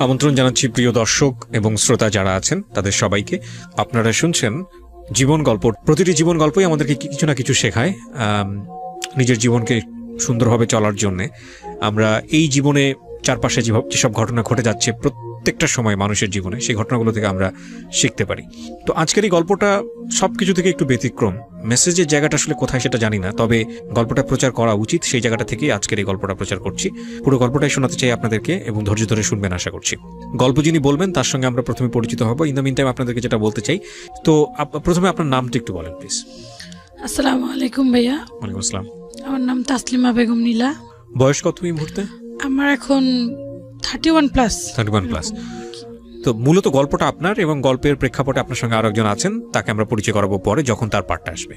আমন্ত্রণ জানাচ্ছি প্রিয় দর্শক এবং শ্রোতা যারা আছেন তাদের সবাইকে। আপনারা শুনছেন জীবন গল্প। প্রতিটি জীবন গল্পই আমাদেরকে কিছু না কিছু শেখায় নিজের জীবনকে সুন্দরভাবে চলার জন্যে। আমরা এই জীবনে চারপাশে যেসব ঘটনা ঘটে যাচ্ছে প্রত্যেকটা সময় মানুষের জীবনে, সেই ঘটনাগুলো থেকে আমরা শিখতে পারি। তো আজকের এই গল্পটা সবকিছু থেকে একটু ব্যতিক্রম। মেসেজের জায়গাটা আসলে কোথায় সেটা জানি না, তবে গল্পটা প্রচার করা উচিত, সেই জায়গাটা থেকেই আজকের এই গল্পটা প্রচার করছি। পুরো গল্পটাই শোনাতে চাই আপনাদেরকে এবং ধৈর্য ধরে শুনবেন আশা করছি। গল্প যিনি বলবেন তার সঙ্গে আমরা প্রথমে পরিচিত হব। ইন দ্য মিন টাইম আপনাদেরকে যেটা বলতে চাই, তো প্রথমে আপনার নামটা একটু বলেন প্লিজ। আসসালামু আলাইকুম ভাইয়া। ওয়ালাইকুম আসসালাম। আমার নাম তাসলিমা বেগম নীলা। বয়স কত এই মুহূর্তে? আমার এখন 31 প্লাস। তো মূলত গল্পটা আপনার, এবং গল্পের প্রেক্ষাপটে আপনার সঙ্গে আরো একজন আছেন, তাকে আমরা পরিচয় করাবো পরে যখন তার পার্টটা আসবে।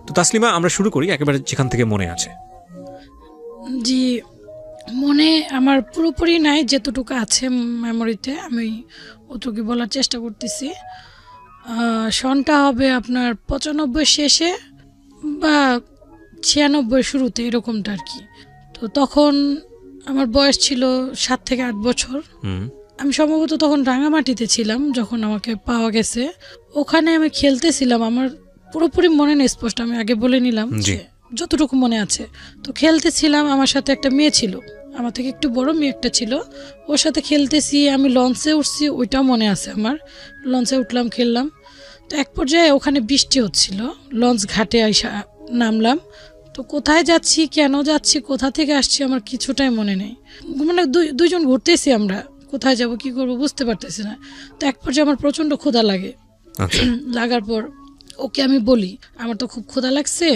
তো তাসলিমা, আমরা শুরু করি একেবারে যেখান থেকে মনে আছে। জি, মনে আমার পুরোপুরি নাই, যেতটুকু আছে মেমোরিতে আমি অতটুকু বলার চেষ্টা করতেছি। সনটা হবে আপনার 95 শেষে বা 96 শুরুতে, এরকমটা আর কি। তো তখন আমার বয়স ছিল 7 থেকে 8 বছর। আমি সম্ভবত তখন রাঙামাটিতে ছিলাম যখন আমাকে পাওয়া গেছে। ওখানে আমি খেলতেছিলাম, আমার পুরোপুরি মনে নেই স্পষ্ট, আমি আগে বলে নিলাম যতটুকু মনে আছে। তো খেলতেছিলাম, আমার সাথে একটা মেয়ে ছিল, আমার থেকে একটু বড় মেয়ে একটা ছিল, ওর সাথে খেলতেছি। আমি লঞ্চে উঠছি, ওইটাও মনে আছে আমার। লঞ্চে উঠলাম, খেললাম। তো এক পর্যায়ে ওখানে বৃষ্টি হচ্ছিল, লঞ্চ ঘাটে আইসা নামলাম। তো কোথায় যাচ্ছি, কেন যাচ্ছি, কোথা থেকে আসছি, আমার কিছুটাই মনে নেই। মানে দুইজন ঘুরতেছি, আমরা কোথায় যাব কি করব বুঝতে পারতেছি না। তো এক পর্যায়ে আমার প্রচন্ড ক্ষুধা লাগে। লাগার পর ওকে আমি বলি, আমার তো খুব ক্ষুধা লাগছে,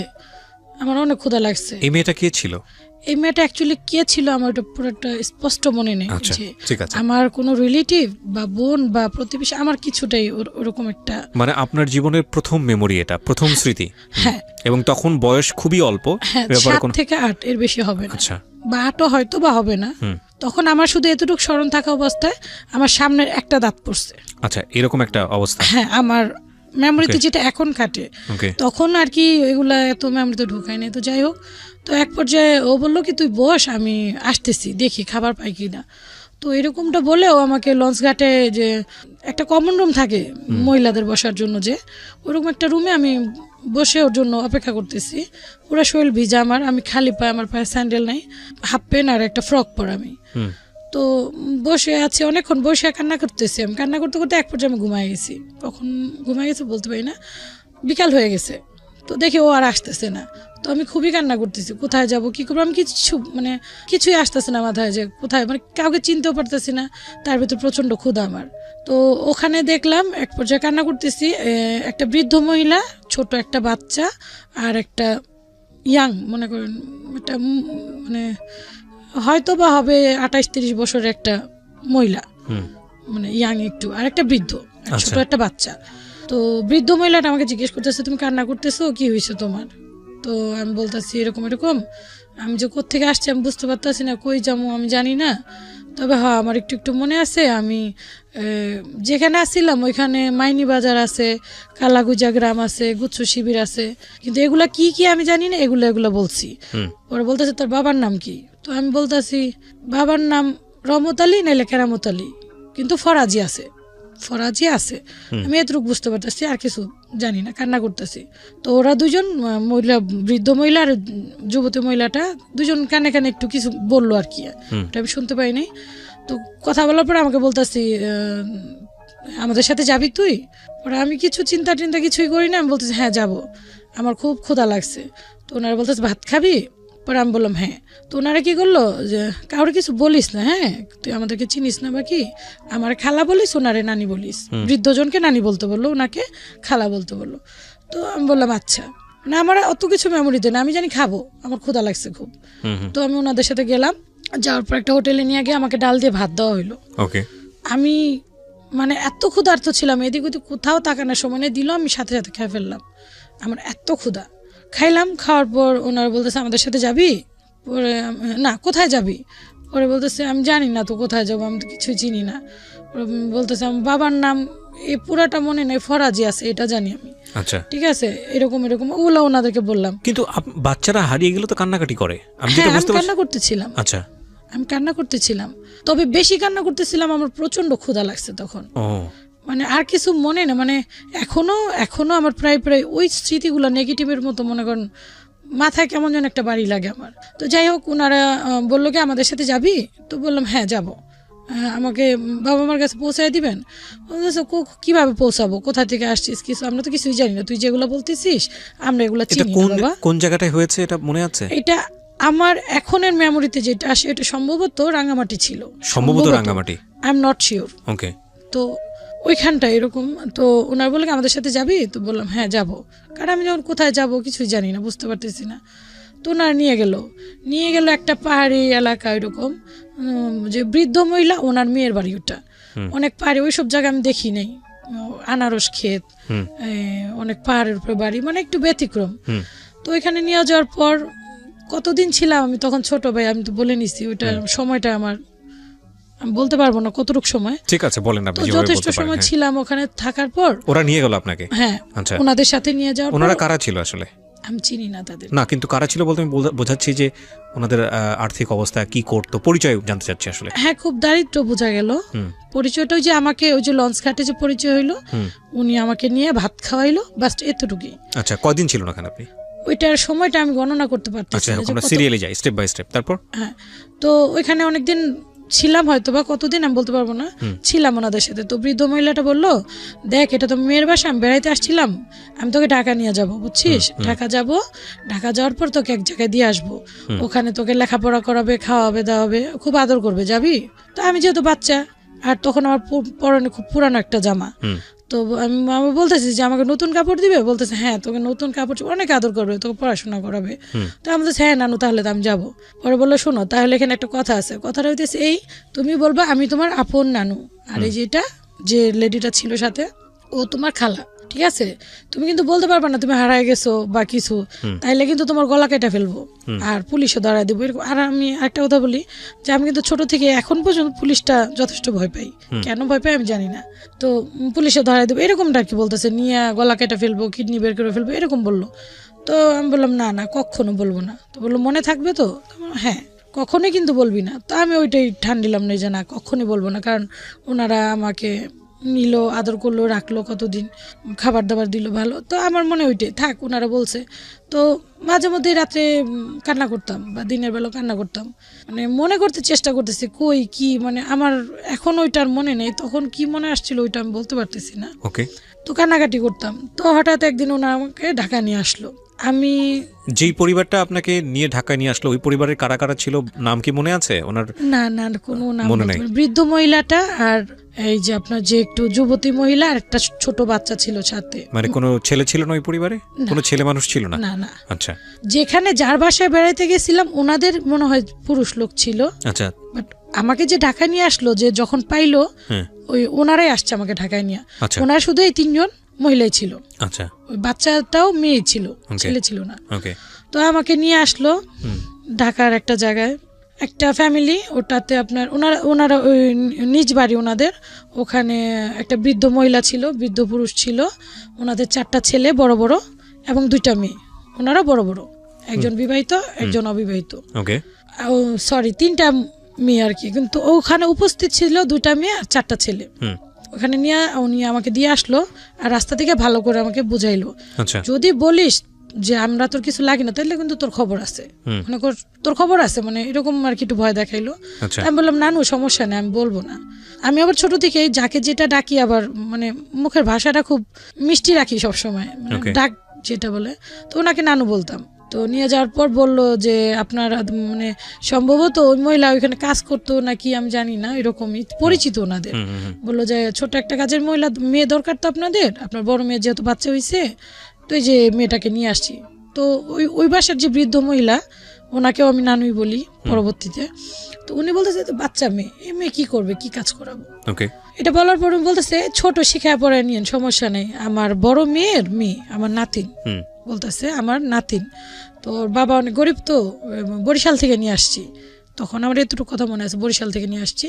আমার অনেক ক্ষুধা লাগছে। এই মেয়েটা কে ছিল? এই মেয়েটা অ্যাকচুয়ালি কে ছিল আমার ওটা পুরোটা স্পষ্ট মনে নেই। আমার কোনো রিলেটিভ বা বোন বা প্রতিবেশী, আমার কিছুটাই ওরকম একটা, মানে আপনার জীবনের প্রথম মেমোরি, এটা প্রথম স্মৃতি। হ্যাঁ, এবং তখন বয়স খুবই অল্প, 7 থেকে 8 এর বেশি হবে না। আচ্ছা, বা 8ও হয়তো বা হবে না। তখন আমার শুধু এতটুকু স্মরণ থাকা অবস্থায় আমার সামনের একটা দাঁত পড়ছে। আচ্ছা, এরকম একটা অবস্থা। হ্যাঁ, আমার মেমোরিতে যেটা এখন কাটে, তখন আর কি এগুলা এত মেমোরিতে ঢোকায় না। তো যাই হোক, তো এক পর্যায়ে ও বললো কি তুই বস, আমি আসতেছি, দেখি খাবার পাই কিনা। তো এরকমটা বলেও আমাকে লঞ্চ ঘাটে যে একটা কমন রুম থাকে মহিলাদের বসার জন্য, যে ওরকম একটা রুমে আমি বসে ওর জন্য অপেক্ষা করতেছি। পুরো শরীর ভিজা আমার, আমি খালি পায়ে, আমার পায়ে স্যান্ডেল নাই, হাফ প্যান্ট আর একটা ফ্রক পর আমি। তো বসে আছি, অনেকক্ষণ বসে কান্না করতেছি। আমি কান্না করতে করতে এক পর্যায়ে আমি ঘুমাই গেছি। কখন ঘুমাই গেছে বলতে পারি না, বিকাল হয়ে গেছে। তো দেখি ও আর আসতেছে না। তো আমি খুবই কান্না করতেছি, কোথায় যাব কি করবো, আমি কিছুই আসতেছে না মাথায়, যে কোথায়, মানে কাউকে চিনতেও পারতেছি না। তার ভিতর প্রচণ্ড ক্ষুধা আমার। তো ওখানে দেখলাম এক পর্যায়ে কান্না করতেছি, একটা বৃদ্ধ মহিলা, ছোট একটা বাচ্চা আর একটা ইয়াং, মনে করেন একটা মানে হয়তো বা হবে 28-30 বছরের একটা মহিলা, মানে ইয়াং একটু, আর একটা বৃদ্ধ, ছোট একটা বাচ্চা। তো বৃদ্ধ মহিলাটা আমাকে জিজ্ঞেস করতেছে, তুমি কান্না করতেছো, কি হয়েছে তোমার? তো আমি বলতেছি এরকম এরকম, আমি যে কোত্থেকে আসছি আমি বুঝতে পারতেছি না, কই যাবো আমি জানি না। তবে হ্যাঁ, আমার একটু একটু মনে আছে, আমি যেখানে আসছিলাম ওইখানে মাইনি বাজার আছে, কালাগুজা গ্রাম আছে, গুচ্ছ শিবির আছে, কিন্তু এগুলা কি কি আমি জানি না, এগুলা বলছি। পরে বলতেছে তোর বাবার নাম কি? তো আমি বলতেছি বাবার নাম রহমত আলী নাইলে কেরামত আলী, কিন্তু ফরাজি আছে। আমি এতটুকু বুঝতে পারতেছি, আর কিছু জানি না, কান্না করতেছি। তো ওরা দুজন মহিলা, বৃদ্ধ মহিলা আর যুবতী মহিলাটা, দুজন কানে কানে একটু কিছু বললো আর কি, ওটা আমি শুনতে পাই নাই। তো কথা বলার পরে আমাকে বলতেছি আমাদের সাথে যাবি তুই? ওরা, আমি কিছু চিন্তা কিছুই করি না, আমি বলতেছি হ্যাঁ যাবো, আমার খুব ক্ষুধা লাগছে। তো ওনারা বলতেছে ভাত খাবি? পরে আমি বললাম হ্যাঁ। তো ওনারা কি করলো, যে কাউরে কিছু বলিস না, হ্যাঁ তুই আমাদেরকে চিনিস না, বাকি আমার খালা বলিস, ওনারে নানি বলিস। বৃদ্ধজনকে নানি বলতে বললো, ওনাকে খালা বলতে বললো। তো আমি বললাম আচ্ছা, না আমার অত কিছু মেমোরিতে না, আমি জানি খাবো, আমার ক্ষুধা লাগছে খুব। তো আমি ওনাদের সাথে গেলাম, যাওয়ার পর একটা হোটেলে নিয়ে গিয়ে আমাকে ডাল দিয়ে ভাত দেওয়া হইলো। আমি মানে এত ক্ষুধার্ত ছিলাম, এদিক ওদিক কোথাও তাকানোর সময় দিল, আমি সাথে সাথে খেয়ে ফেললাম, আমার এত ক্ষুধা। খাইলাম, খাওয়ার পর ওনারা বলতেছে আমাদের সাথে যাবি? পরে না, কোথায় যাবি? পরে বলতেছে আমি জানি না তো কোথায় যাবো, আমি তো কিছুই চিনি না। বলতেছে আমার বাবার নাম এই পুরাটা মনে নেই, ফরাজি আছে এটা জানি আমি। আচ্ছা ঠিক আছে, এরকম ওগুলো ওনাদেরকে বললাম। কিন্তু বাচ্চারা হারিয়ে গেলে তো কান্নাকাটি করে, আমি কান্না করতেছিলাম। আচ্ছা, আমি কান্না করতেছিলাম, তবে বেশি কান্না করতেছিলাম, আমার প্রচন্ড ক্ষুধা লাগছে তখন। মানে আর কিছু মনে না, মানে এখনো আমার প্রায় ওই স্মৃতিগুলো নেগেটিভের মতো, মনে করেন মাথায় কেমন যেন একটা বাড়ি লাগে আমার। তো যাই হোক, ওনারা বললো কি আমাদের সাথে যাবি? তো বললাম হ্যাঁ যাবো। আমাকে বাবা মার কাছে পৌঁছায় দিবেন? কিভাবে পৌঁছাবো, কোথা থেকে আসছিস, কিছু আমরা তো কিছুই জানি না, তুই যেগুলো বলতেছিস আমরা এগুলো চিনি না বাবা। কোন জায়গাটায় হয়েছে এটা মনে আছে? এটা আমার এখনের মেমোরিতে যেটা আসে এটা সম্ভবত রাঙ্গামাটি ছিল, সম্ভবত Rangamati, I am not sure. Okay. তো ওইখানটা এরকম, তো ওনার বলে আমাদের সাথে যাবি? তো বললাম হ্যাঁ যাব, কারণ আমি যখন কোথায় যাব কিছুই জানি না, বুঝতে পারতেছি না। তো ওনার নিয়ে গেল একটা পাহাড়ি এলাকা, এরকম যে বৃদ্ধ মহিলা, ওনার মেয়ের বাড়ি ওটা, অনেক পাহাড়ি, ওইসব জায়গা আমি দেখি নাই, আনারস ক্ষেত, অনেক পাহাড়ের উপরে বাড়ি, মানে একটু ব্যতিক্রম। তো ওইখানে নিয়ে যাওয়ার পর কতদিন ছিলাম আমি, তখন ছোট ভাই, আমি তো বলে নিছি ওইটা সময়টা আমার আমি বলতে পারবো না কতটুকু সময়। ঠিক আছে, বলেন আপনি। যথেষ্ট সময় ছিলাম ওখানে থাকার পর ওরা নিয়ে গেল আপনাকে? হ্যাঁ, ওনাদের সাথে নিয়ে যাওয়ার পর। ওনারা কারা ছিল আসলে? আমি চিনি না তাদের। না, কিন্তু কারা ছিল বলতে আমি বোঝাচ্ছি যে ওনাদের আর্থিক অবস্থা কি করতো, পরিচয় জানতে চাচ্ছি আসলে। হ্যাঁ, খুব দারিদ্র বোঝা গেল। পরিচয়টা ওই যে আমাকে ওই যে লঞ্চ ঘাটে যে পরিচয় হইলো, উনি আমাকে নিয়ে ভাত খাওয়াইলো, বাস এতটুকুই। আচ্ছা, কয়দিন ছিলেন ওখানে আপনি? ওইটার সময়টা আমি গণনা করতে পারতেছি না। আমরা সিরিয়ালি যাই, স্টেপ বাই স্টেপ। তারপর হ্যাঁ, তো ওইখানে অনেকদিন ছিলাম, হয়তো বা কতদিন আমি বলতে পারবো না, ছিলাম ওনাদের সাথে। তো বৃদ্ধ মহিলাটা বললো, দেখ এটা তো মেয়ের বাসা, আমি বেড়াইতে আসছিলাম, আমি তোকে ঢাকা নিয়ে যাব, বুঝছিস? ঢাকা যাওয়ার পর তোকে এক জায়গায় দিয়ে আসবো, ওখানে তোকে লেখাপড়া করাবে, খাওয়াবে, দাওয়াবে, খুব আদর করবে, যাবি? তো আমি যেহেতু বাচ্চা, আর তখন আমার পরনে খুব পুরানো একটা জামা, তো আমি বলতেছি যে আমাকে নতুন কাপড় দিবে, বলতেছে হ্যাঁ তোকে নতুন কাপড়, অনেক আদর করবে, তোকে পড়াশোনা করাবে। তো আমি বলতেছি হ্যাঁ নানু, তাহলে তো আমি যাবো। পরে বললো শোনো, তাহলে এখানে একটা কথা আছে, কথাটা হইতেছে এই, তুমি বলবা আমি তোমার আপন নানু, আর এই যেটা যে লেডিটা ছিল সাথে ও তোমার খালা, ঠিক আছে? তুমি কিন্তু বলতে পারবা না তুমি হারায় গেছো বা কিছু, তাইলে কিন্তু তোমার গলা কেটে ফেলবো, আর পুলিশও দাঁড়ায় দেবো। আর আমি একটা কথা বলি যে আমি কিন্তু ছোট থেকে এখন পর্যন্ত পুলিশটা যথেষ্ট ভয় পাই, কেন ভয় পাই আমি জানি না। তো পুলিশে ধরাই দেবো এরকমটা কি বলতেছে, নিয়ে গলা কেটে ফেলবো, কিডনি বের করে ফেলবো, এরকম বললো। তো আমি বললাম না না, কখনো বলবো না। তো বললো মনে থাকবে তো? হ্যাঁ, কখনোই কিন্তু বলবি না। তো আমি ওইটাই ঠান দিলাম না যে না, কখনই বলবো না, কারণ ওনারা আমাকে নিল, আদর করলো, রাখলো, কতদিন খাবার দাবার দিল ভালো। তো আমার মনে ওইটাই থাক, ওনারা বলছে। তো মাঝে মধ্যে রাত্রে কান্না করতাম বা দিনের বেলা কান্না করতাম, মানে মনে করতে চেষ্টা করতেছি কই কি, মানে আমার এখন ওইটার মনে নেই, তখন কি মনে আসছিল ওইটা আমি বলতে পারতেছি না। ওকে। তো কান্নাকাটি করতাম। তো হঠাৎ একদিন ওনারা আমাকে ঢাকা নিয়ে আসলো। আমি যেই পরিবারটা আপনাকে নিয়ে ঢাকায় নিয়ে আসলো, ওই পরিবারের কারা কারা ছিল, নাম কি মনে আছে ওনার? না না, কোনো নাম মনে নেই। বৃদ্ধ মহিলাটা আর এই যে আপনার যে একটু যুবতী মহিলা আর একটা ছোট বাচ্চা ছিল সাথে। মানে কোনো ছেলে ছিল না ওই পরিবারে? কোনো ছেলে মানুষ ছিল না? না না। আচ্ছা। যেখানে যার বাসায় বেড়াইতে গেছিলাম ওনাদের মনে হয় পুরুষ লোক ছিল। আচ্ছা। বাট আমাকে যে ঢাকায় নিয়ে আসলো, যে যখন পাইলো ওই ওনারাই আসছে আমাকে ঢাকায় নিয়ে। ওনার শুধু এই 3 জন মহিলাই ছিল। আচ্ছা। ওই বাচ্চাটাও মেয়ে ছিল, ছেলে ছিল না। ওকে। তো আমাকে নিয়ে আসলো ঢাকার একটা জায়গায়, একটা ফ্যামিলি, ওটাতে আপনার ওনারা ওই নিজ বাড়ি ওনাদের, ওখানে একটা বৃদ্ধ মহিলা ছিল, বৃদ্ধ পুরুষ ছিল, ওনাদের 4টা ছেলে বড় বড় এবং 2টা মেয়ে, ওনারা বড় বড়, একজন বিবাহিত একজন অবিবাহিত। ওকে। সরি 3টা মেয়ে আর কি, কিন্তু ওখানে উপস্থিত ছিল 2টা মেয়ে আর 4টা ছেলে। ওখানে নিয়ে উনি আমাকে দিয়ে আসলো, আর রাস্তা থেকে ভালো করে আমাকে বুঝাইলো, যদি বলিস যে আমরা তোর কিছু লাগি না তাহলে কিন্তু তোর খবর আছে, মনে কর তোর খবর আছে, মানে এরকম আর কি একটু ভয় দেখাইলো। আমি বললাম নানু সমস্যা নেই, আমি বলবো না। আমি আবার ছোট থেকে যাকে যেটা ডাকি, আবার মানে মুখের ভাষাটা খুব মিষ্টি রাখি সবসময়, ডাক যেটা বলে, তো ওনাকে নানু বলতাম। তো নিয়ে যাওয়ার পর বললো যে আপনার মানে সম্ভবত ওই মহিলা ওইখানে কাজ করতো নাকি আমি জানি না, এরকমই পরিচিত ওনাদের। বললো যে ছোট একটা কাজের মহিলা মেয়ে দরকার তো আপনাদের, আপনার বড় মেয়ে যেহেতু বাচ্চা হয়েছে, তো এই যে মেয়েটাকে নিয়ে আসছি। তো ওই বাসার যে বৃদ্ধ মহিলা, ওনাকেও আমি নানুই বলি পরবর্তীতে। তো উনি বলতেছে বাচ্চা মেয়ে, এই মেয়ে কি করবে, কি কাজ করাবো। এটা বলার পর উনি বলতেছে ছোট শিখায় পড়ায় নিয়েন, সমস্যা নেই, আমার বড় মেয়ের মেয়ে, আমার নাতিন, বলতেছে আমার নাতিন, তো বাবা অনেক গরিব, তো বরিশাল থেকে নিয়ে আসছি, তখন আমার এতটুকু কথা মনে আছে, বরিশাল থেকে নিয়ে আসছি,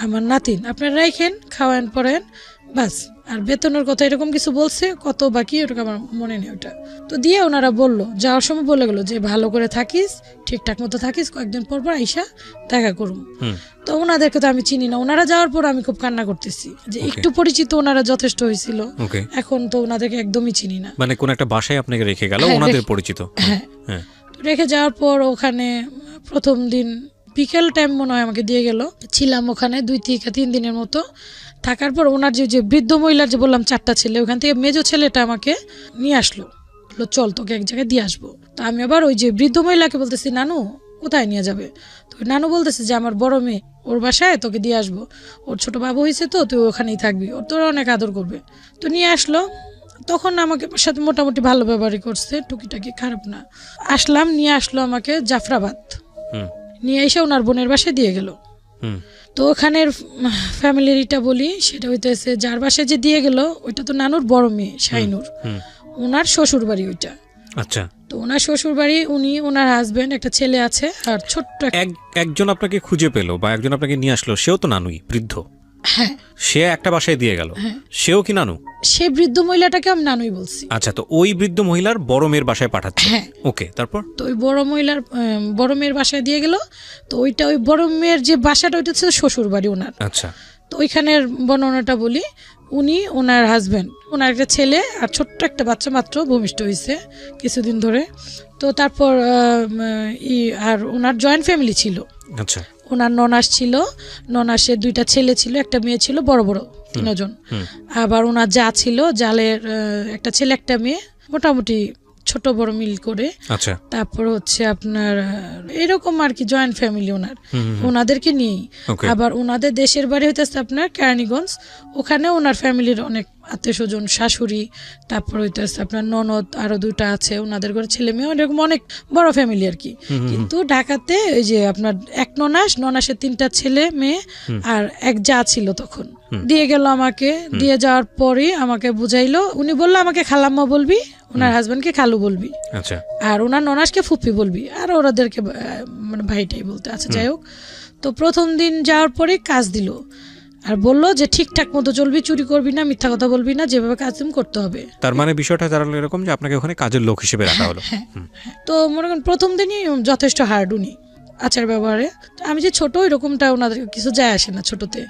আমার নাতিন আপনারা রাখেন, খাওয়ান পড়েন, বাস আর বেতনের কথা এরকম কিছু বলছে, কত বাকি ওটা আমার মনে নেই। ওটা তো দিয়ে ওনারা বললো, যাওয়ার সময় বলে গেলো যে ভালো করে থাকিস, ঠিকঠাক মতো থাকিস, কয়েকদিন পর পর আইসা দেখা করুম। তো ওনাদেরকে তো আমি চিনি না, ওনারা যাওয়ার পর আমি খুব কান্না করতেছি যে একটু পরিচিত ওনারা যথেষ্ট হয়েছিল, এখন তো ওনাদেরকে একদমই চিনি না। মানে কোন একটা বাসায় আপনাকে রেখে গেল, ওনাদের পরিচিত। হ্যাঁ, রেখে যাওয়ার পর ওখানে প্রথম দিন বিকেল টাইম মনে হয় আমাকে দিয়ে গেল, ছিলাম ওখানে 2-3 দিনের মতো। থাকার পর ওনার যে বৃদ্ধ মহিলার যে বললাম 4টা ছেলে, ওখান থেকে মেজো ছেলেটা আমাকে নিয়ে আসলো, চল তোকে এক জায়গায় দিয়ে আসবো। তো আমি আবার ওই যে বৃদ্ধ মহিলাকে বলতেছি, নানু কোথায় নিয়ে যাবে? তো নানু বলতেছে যে আমার বড় মেয়ে, ওর বাসায় তোকে দিয়ে আসবো, ওর ছোট বাবু হয়েছে তো, তুই ওখানেই থাকবি, ওর তোর অনেক আদর করবে। তো নিয়ে আসলো, তখন আমাকে সাথে মোটামুটি ভালো ব্যবহারই করছে, টুকিটাকি খারাপ না। আসলাম, নিয়ে আসলো আমাকে জাফরাবাদ, নিয়ে এসে ওনার বোনের বাসায় দিয়ে গেল। তো ওখানের ফ্যামিলিটা বলি, সেটা হইতেছে যার বাসায় যে দিয়ে গেল ওইটা তো নানুর বড় মেয়ে শাইনুর, ওনার শ্বশুর বাড়ি ওইটা। আচ্ছা। তো ওনার শ্বশুর বাড়ি, উনি, ওনার হাজবেন্ড, একটা ছেলে আছে, আর ছোট্ট একজন আপনাকে খুঁজে পেলো বা একজন আপনাকে নিয়ে আসলো, সেও তো নানুই, বৃদ্ধ। হ্যাঁ, সে একটা বাসায় দিয়ে গেল, সেও কি নানু? সে বৃদ্ধ মহিলাটাকে আমি নানুই বলছি। আচ্ছা, তো ওই বৃদ্ধ মহিলার বড় মেয়ের বাসায় পাঠাচ্ছে। ওকে, তারপর? তো ওই বড় মহিলার বড় মেয়ের বাসায় দিয়ে গেল। তো ওইটা ওই বড় মেয়ের যে বাসাটা, ওইটা হচ্ছে শ্বশুর বাড়ি ওনার। আচ্ছা। তো ওইখানের বর্ণনাটা বলি, উনি, ওনার হাজবেন্ড, ওনার একটা ছেলে আর ছোট্ট একটা বাচ্চা মাত্র ভূমিষ্ঠ হয়েছে কিছুদিন ধরে। তো তারপর আর ওনার জয়েন্ট ফ্যামিলি ছিল। আচ্ছা। ওনার ননাস ছিল, ননাসের 2টা ছেলে ছিল, একটা মেয়ে ছিল, বড় বড় 3 জন। আবার ওনার যা ছিল, জালের একটা ছেলে একটা মেয়ে, মোটামুটি ছোট বড় মিল করে। আচ্ছা। তারপর হচ্ছে আপনার এরকম আর কি জয়েন্ট ফ্যামিলি ওনার, ওনাদেরকে নিয়েই। আবার ওনাদের দেশের বাড়ি হইতেছে আপনার কেরানীগঞ্জ, ওখানে ওনার ফ্যামিলির অনেক আত্মীয় স্বজন, শাশুড়ি, তারপর হইতেছে আপনার ননদ আরো 2টা আছে, ওনাদের ঘরে ছেলে মেয়ে, এরকম অনেক বড় ফ্যামিলি আর কি। কিন্তু ঢাকাতে ওই যে আপনার এক ননাসের 3টা ছেলে মেয়ে আর এক যা ছিল, তখন দিয়ে গেল আমাকে। দিয়ে যাওয়ার পরে আমাকে বুঝাইলো, উনি বললো আমাকে খালাম্মা বলবি, ওনার হাজবেন্ডকে খালু বলবি, আচ্ছা, আর ওনার ননাসকে ফুপি বলবি, আর ওরাদেরকে মানে ভাইটাই বলতে। আচ্ছা, যাই হোক। তো প্রথম দিন যাওয়ার পরে কাজ দিল, আর বললো যে ঠিকঠাক মতো চলবি, চুরি করবি না, মিথ্যা কথা বলবি না, যেভাবে কাজ তুমি করতে হবে। তার মানে বিষয়টা দাঁড়ালো এরকম যে আপনাকে ওখানে কাজের লোক হিসেবে রাখা হলো। তো মনে করেন প্রথম দিনই যথেষ্ট হার্ড উনি আচার ব্যবহারে। আমি যে ছোট, এরকমটা ওনাদের কিছু যায় আসে না ছোটতে।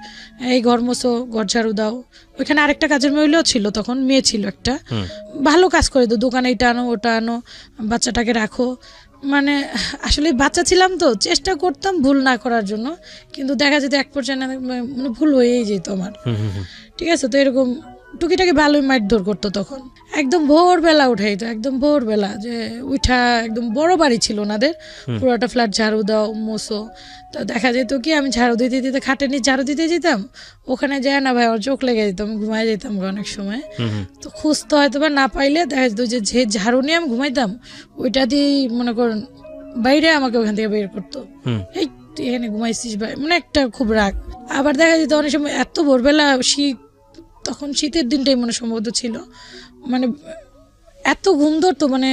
এই ঘর মোছো, ঘর ঝাড়ু দাও। ওইখানে আরেকটা কাজের মহিলাও ছিল, তখন মেয়ে ছিল একটা, ভালো কাজ করে দাও, দোকানে এটা আনো ওটা আনো, বাচ্চাটাকে রাখো। মানে আসলে বাচ্চা ছিলাম তো, চেষ্টা করতাম ভুল না করার জন্য, কিন্তু দেখা যেত এক পর্যায়ে মানে ভুল হয়েই যেত আমার। ঠিক আছে, তো এরকম টুকিটাকি ভালোই মারধর করতো তখন। একদম ভোরবেলা উঠাইতো, একদম ভোরবেলা, যে উঠা, একদম বড় বাড়ি ছিল ওনাদের, পুরোটা ফ্ল্যাট ঝাড়ু দাও, মোছো। তো দেখা যেত কি, আমি ঝাড়ু দিতে দিতে খাটে নিয়ে ঝাড়ু দিতে যেতাম, ওখানে যায় না ভাই, ওর চোখ লেগে যেত, আমি ঘুমাই যেতাম অনেক সময়। তো খুঁজতে হয়তো বা না পাইলে দেখা যেত যে ঝাড়ু নিয়ে আমি ঘুমাইতাম, ওইটা দিয়েই মনে করেন বাইরে আমাকে ওখান থেকে বের করতো, এই তুই এখানে ঘুমাইছিস ভাই, মানে একটা খুব রাগ। আবার দেখা যেত অনেক সময় এত ভোরবেলা, শীত, তখন শীতের দিনটাই মনে সম্ভবত ছিল, মানে এত ঘুম ধরতো, মানে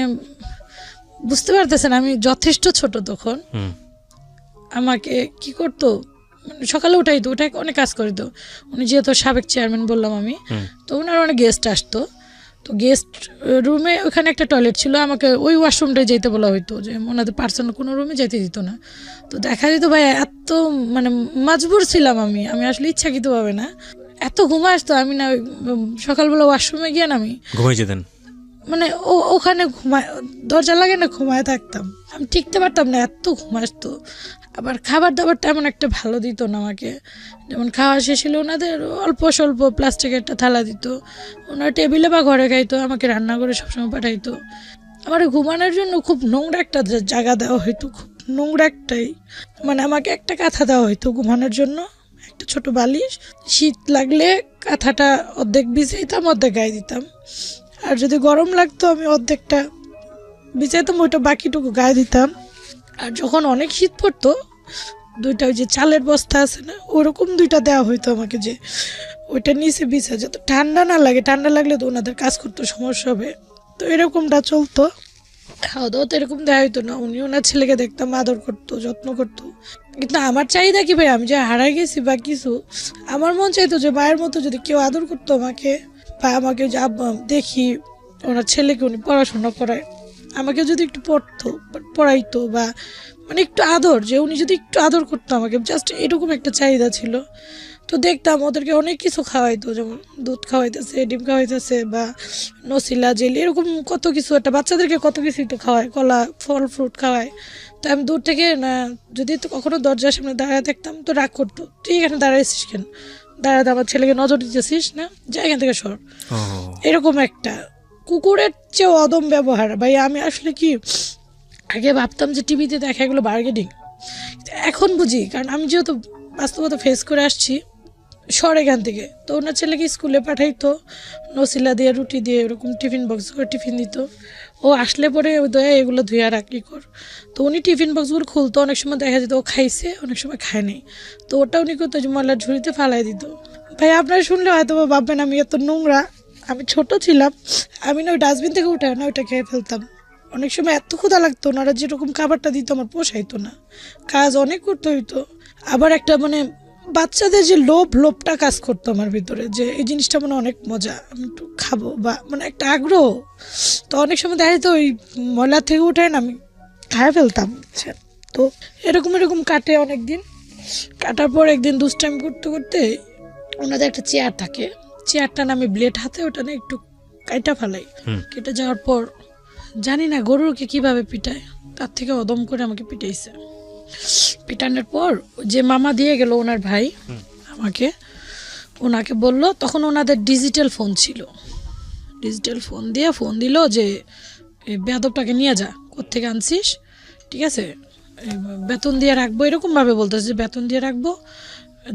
বুঝতে পারতেছেন আমি যথেষ্ট ছোট তখন। আমাকে কি করতো, সকালে উঠাইতো, উঠাই অনেক কাজ করিত। উনি যেহেতু সাবেক চেয়ারম্যান বললাম আমি, তো ওনার অনেক গেস্ট আসতো। তো গেস্ট রুমে ওখানে একটা টয়লেট ছিল, আমাকে ওই ওয়াশরুমটায় যেতে বলা হইতো, যে ওনাদের পার্সোনাল কোনো রুমে যেতে দিত না। তো দেখা যেত ভাই এত মানে মজবুর ছিলাম আমি আসলে ইচ্ছাকৃতভাবে না, এত ঘুমা আসতো, আমি না সকালবেলা ওয়াশরুমে গিয়ে না আমি ঘুমাই যেতেন, মানে ওখানে ঘুমায়, দরজা লাগে না, ঘুমায় থাকতাম, আমি টিকতে পারতাম না, এত ঘুম আসতো। আবার খাবার দাবারটা এমন একটা ভালো দিত না আমাকে, যেমন খাওয়া শেষ হলে ওনাদের অল্প স্বল্প প্লাস্টিকের একটা থালা দিত, ওনার টেবিলে বা ঘরে খাইতো, আমাকে রান্না করে সবসময় পাঠাইতো। আমার ঘুমানোর জন্য খুব নোংরা একটা জায়গা দেওয়া হইতো, খুব নোংরা একটাই, মানে আমাকে একটা কাঁথা দেওয়া হইতো ঘুমানোর জন্য, একটা ছোট বালিশ, শীত লাগলে কাঁথাটা অর্ধেক বিছাইতাম, অর্ধেক গায়ে দিতাম, আর যদি গরম লাগতো আমি অর্ধেকটা বিছাইতাম, ওইটা বাকিটুকু গায়ে দিতাম। আর যখন অনেক শীত পড়তো, 2টা ওই যে চালের বস্তা আছে না, ওরকম 2টা দেওয়া হইতো আমাকে, যে ওইটা নিচে বিছা, যত ঠান্ডা না লাগে, ঠান্ডা লাগলে তো ওনাদের কাজ করতে সমস্যা হবে, তো এরকমটা চলতো। খাওয়া দাওয়া তো এরকম দেওয়া হইতো না, উনি ওনার ছেলেকে দেখতাম আদর করতো, যত্ন করতো। কিন্তু আমার চাহিদা কি ভাই, আমি যে হারাই গেছি বা কিছু, আমার মন চাইতো যে মায়ের মতো যদি কেউ আদর করতো আমাকে, বা আমাকে দেখি ওনার ছেলেকে উনি পড়াশোনা করায়, আমাকে যদি একটু পড়াইতো বা মানে একটু আদর, যে উনি যদি একটু আদর করতো আমাকে, জাস্ট এরকম একটা চাহিদা ছিল। তো দেখতাম ওদেরকে অনেক কিছু খাওয়াইতো, যেমন দুধ খাওয়াইতেছে, ডিম খাওয়াইতেছে বা নসিলা জেলি, এরকম কত কিছু, একটা বাচ্চাদেরকে কত কিছুই তো খাওয়ায়, কলা ফল ফ্রুট খাওয়ায়। তো আমি দূর থেকে না, যদি তো কখনো দরজার সামনে দাঁড়ায় দেখতাম তো রাগ করতো, তুই এখানে দাঁড়াইছিস কেন, দাঁড়াতে আমার ছেলেকে নজর দিতেছিস না, যা এখান থেকে সর। এরকম একটা কুকুরের চেয়েও অদম ব্যবহার ভাই। আমি আসলে কি আগে ভাবতাম যে টিভিতে দেখা এগুলো বার্গেনিং, এখন বুঝি, কারণ আমি যেহেতু বাস্তবতা ফেস করে আসছি শহর এখান থেকে। তো ওনার ছেলেকে স্কুলে পাঠাইতো নসিলা দিয়ে, রুটি দিয়ে, এরকম টিফিন বক্স করে টিফিন দিত। ও আসলে পরে দয়া এগুলো ধুয়ে রাখি কর। তো উনি টিফিন বক্সগুলো খুলতো, অনেক সময় দেখা যেত ও খাইছে, অনেক সময় খায়নি। তো ওটা উনি করতো যে ময়লার ঝুড়িতে ফালাই দিত। ভাই আপনারা শুনলে হয়তো ভাববেন আমি এত নোংরা, আমি ছোট ছিলাম, আমি না ওই ডাস্টবিন থেকে উঠে না ওইটা খেয়ে ফেলতাম। অনেক সময় এত ক্ষুধা লাগতো, ওনারা যেরকম খাবারটা দিত আমার পোষাইতো না, কাজ অনেক করতে হইতো। আবার একটা মানে বাচ্চাদের যে লোভটা কাজ করতো আমার ভিতরে, যে এই জিনিসটা মানে অনেক মজা, আমি একটু খাবো, বা মানে একটা আগ্রহ। তো অনেক সময় দেখা যেত ওই ময়লা থেকে উঠে না আমি খায় ফেলতাম। তো এরকম কাটে অনেক দিন, কাটার পর একদিন দুষ্টাইম করতে করতে ওনাদের একটা চেয়ার থাকে, চেয়ারটা না আমি ব্লেড হাতে ওটা না একটু কাইটা ফেলাই। কেটে যাওয়ার পর জানি না গরুকে কিভাবে পিটায়, তার থেকে অদম করে আমাকে পিটাইছে। পিটানোর পর যে মামা দিয়ে গেল ওনার ভাই আমাকে, ওনাকে বলল, তখন ওনাদের ডিজিটাল ফোন ছিল, ডিজিটাল ফোন দিয়ে ফোন দিল যে বেয়াদবটাকে নিয়ে যা, কোত্থেকে আনছিস, ঠিক আছে বেতন দিয়ে রাখবো, এরকমভাবে বলতেছে যে বেতন দিয়ে রাখবো,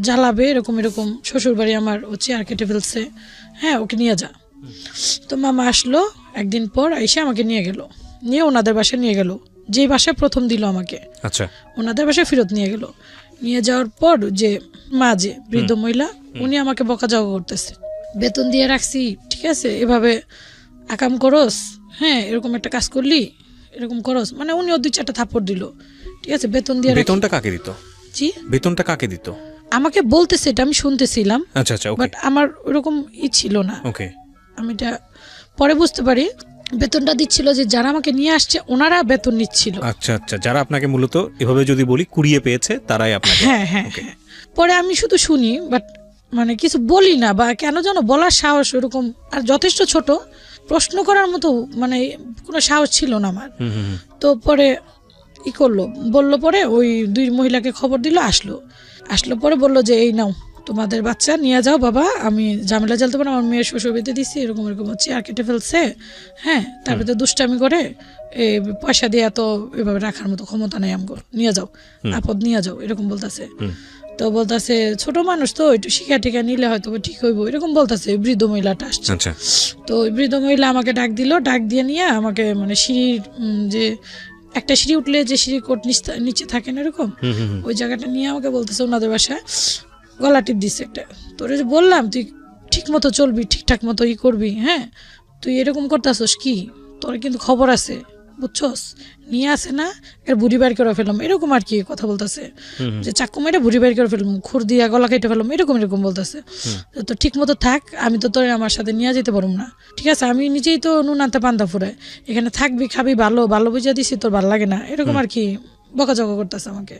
জ্বালাবে, এরকম শ্বশুরবাড়ি আমার ও চেয়ার কেটে ফেলছে, হ্যাঁ ওকে নিয়ে যা। তো মামা আসলো একদিন পর, এসে আমাকে নিয়ে গেল, নিয়ে ওনাদের বাসায় নিয়ে গেল, যেই বাসায় প্রথম দিল আমাকে, আচ্ছা ওনাদের বাসায় ফেরত নিয়ে গেল। নিয়ে যাওয়ার পর যে মা, যে বৃদ্ধ মহিলা, উনি আমাকে বকাঝকা করতেছে, বেতন দিয়ে রাখছি, ঠিক আছে এভাবে আকাম করস, হ্যাঁ এরকম একটা কাজ করলি, এরকম করস, মানে উনিও 2-4টা থাপ্পড় দিল, ঠিক আছে বেতন দিয়ে। বেতনটা কাকে দিত? জি বেতনটা কাকে দিত? আমাকে বলতেছে, এটা আমি শুনতেছিলাম, আচ্ছা আচ্ছা, বাট আমার ওরকম ছিল না। ওকে, আমি এটা পরে বুঝতে পারি, বেতনটা দিচ্ছিল যে যারা আমাকে নিয়ে আসছে ওনারা বেতন নিচ্ছিল। আচ্ছা আচ্ছা, যারা আপনাকে মূলত এভাবে যদি বলি কুড়িয়ে পেয়েছে তারাই আপনাকে। হ্যাঁ হ্যাঁ হ্যাঁ। পরে আমি শুধু শুনি, বাট মানে কিছু বলি না, বা কেন যেন বলার সাহস ওরকম, আর যথেষ্ট ছোট, প্রশ্ন করার মতো মানে কোনো সাহস ছিল না আমার। তো পরে বললো, পরে ওই 2 মহিলাকে খবর দিল, আসলো পরে বললো যে এই নাও তোমাদের বাচ্চা নিয়ে যাও বাবা, আমি ঝামেলা জ্বালতে পারো, আমার মেয়ের শ্বশুর বেঁধে দিচ্ছি, এরকম হচ্ছে, আর কেটে ফেলছে, হ্যাঁ তারপরে তো দুষ্টামি করে, পয়সা দিয়ে তো এভাবে রাখার মতো ক্ষমতা নেই আমগো, নিয়ে যাও আপদ নিয়ে যাও, এরকম বলতেছে। তো বলতেছে ছোট মানুষ তো একটু শিখা টিকা নিলে হয়তো ঠিক হইব, এরকম বলতেছে। বৃদ্ধ মহিলাটা আসছে, তো ওই বৃদ্ধ মহিলা আমাকে ডাক দিল, ডাক দিয়ে নিয়ে আমাকে মানে সিঁড়ির যে একটা সিঁড়ি উঠলে যে সিঁড়ি কোট নিচে থাকে না এরকম, ওই জায়গাটা নিয়ে আমাকে বলতেছে ওনাদের বাসায় গলা টিপ দিচ্ছে একটা, তোরে যে বললাম তুই ঠিক মতো চলবি, ঠিকঠাক মতো করবি, হ্যাঁ তুই এরকম করতেছস কি, তোর কিন্তু খবর আছে বুঝছস, নিয়ে আসে না এর বুড়ি বাইর করে ফেললাম, এরকম আর কি কথা বলতেছে, যে চাকু মেরে বুড়ি বাইর করে ফেললাম, খুর দিয়া গলা কেটে ফেললাম, এরকম বলতেছে। তো ঠিক মতো থাক, আমি তো তোর আমার সাথে নিয়ে যেতে পারবো না, ঠিক আছে আমি নিজেই তো নুন আনতে পান্তা ফুরায়, এখানে থাকবি খাবি, ভালো বুঝিয়ে দিছি, তোর ভালো লাগে না, এরকম আর কি বকাঝকা করতেছে আমাকে।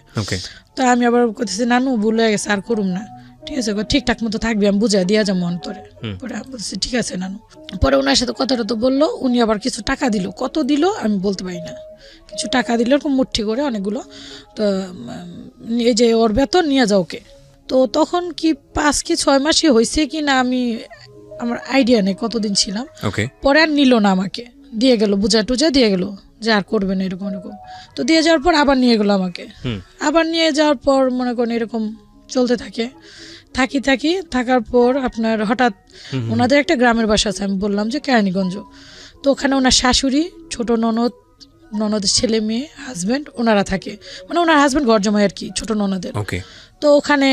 তো আমি আবার করতেছি নানু ভুল হয়ে গেছে, আর করুম না, ঠিক আছে ঠিকঠাক মতো থাকবি, আমি বুঝাই দিয়া যাবো অন্তরে। পরে আমি বলছি ঠিক আছে নানু। পরে ওনার সাথে কথাটা তো বললো, উনি আবার কিছু টাকা দিল, কত দিল আমি বলতে পারি না, কিছু টাকা দিল এরকম মুঠি করে অনেকগুলো, তো এই যে ওর বেতন নিয়ে যাও ওকে। তো তখন কি 5 কি 6 মাসই হয়েছে কি না, আমার আইডিয়া নেই কতদিন ছিলাম। পরে আর নিল না, আমাকে দিয়ে গেল, বুঝা টুজা দিয়ে গেল যে আর করবে না এরকম। তো দিয়ে যাওয়ার পর আবার নিয়ে গেলো আমাকে, আবার নিয়ে যাওয়ার পর মনে করেন এরকম চলতে থাকার পর আপনার হঠাৎ ওনাদের একটা গ্রামের বাসা আছে, আমি বললাম যে কেরানীগঞ্জ, তো ওখানে ওনার শাশুড়ি, ছোট ননদের ছেলে মেয়ে, হাজব্যান্ড, ওনারা থাকে, মানে ওনার হাজব্যান্ড ঘর জমায় আর কি ছোট ননদের। তো ওখানে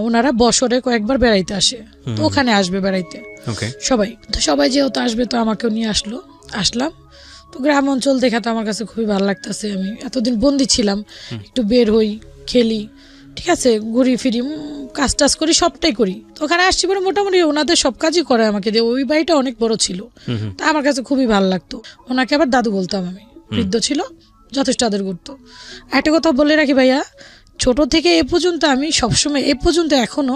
ওনারা বছরে কয়েকবার বেড়াইতে আসে, তো ওখানে আসবে বেড়াইতে সবাই যেহেতু আসবে, তো আমাকেও নিয়ে আসলাম। তো গ্রাম অঞ্চল দেখা তো আমার কাছে খুবই ভালো লাগতেছে, আমি এতদিন বন্দি ছিলাম, একটু বের হই, খেলি, ঠিক আছে ঘুরি ফিরি, কাজ টাজ করি, সবটাই করি। তো ওখানে আসছি পরে মোটামুটি ওনাদের সব কাজই করে আমাকে দিয়ে। ওই বাড়িটা অনেক বড় ছিল, তা আমার কাছে খুবই ভালো লাগতো। ওনাকে আবার দাদু বলতাম আমি, বৃদ্ধ ছিল, যথেষ্ট আদর করতো। একটা কথা বলে রাখি ভাইয়া, ছোট থেকে এ পর্যন্ত আমি সবসময় এ পর্যন্ত এখনো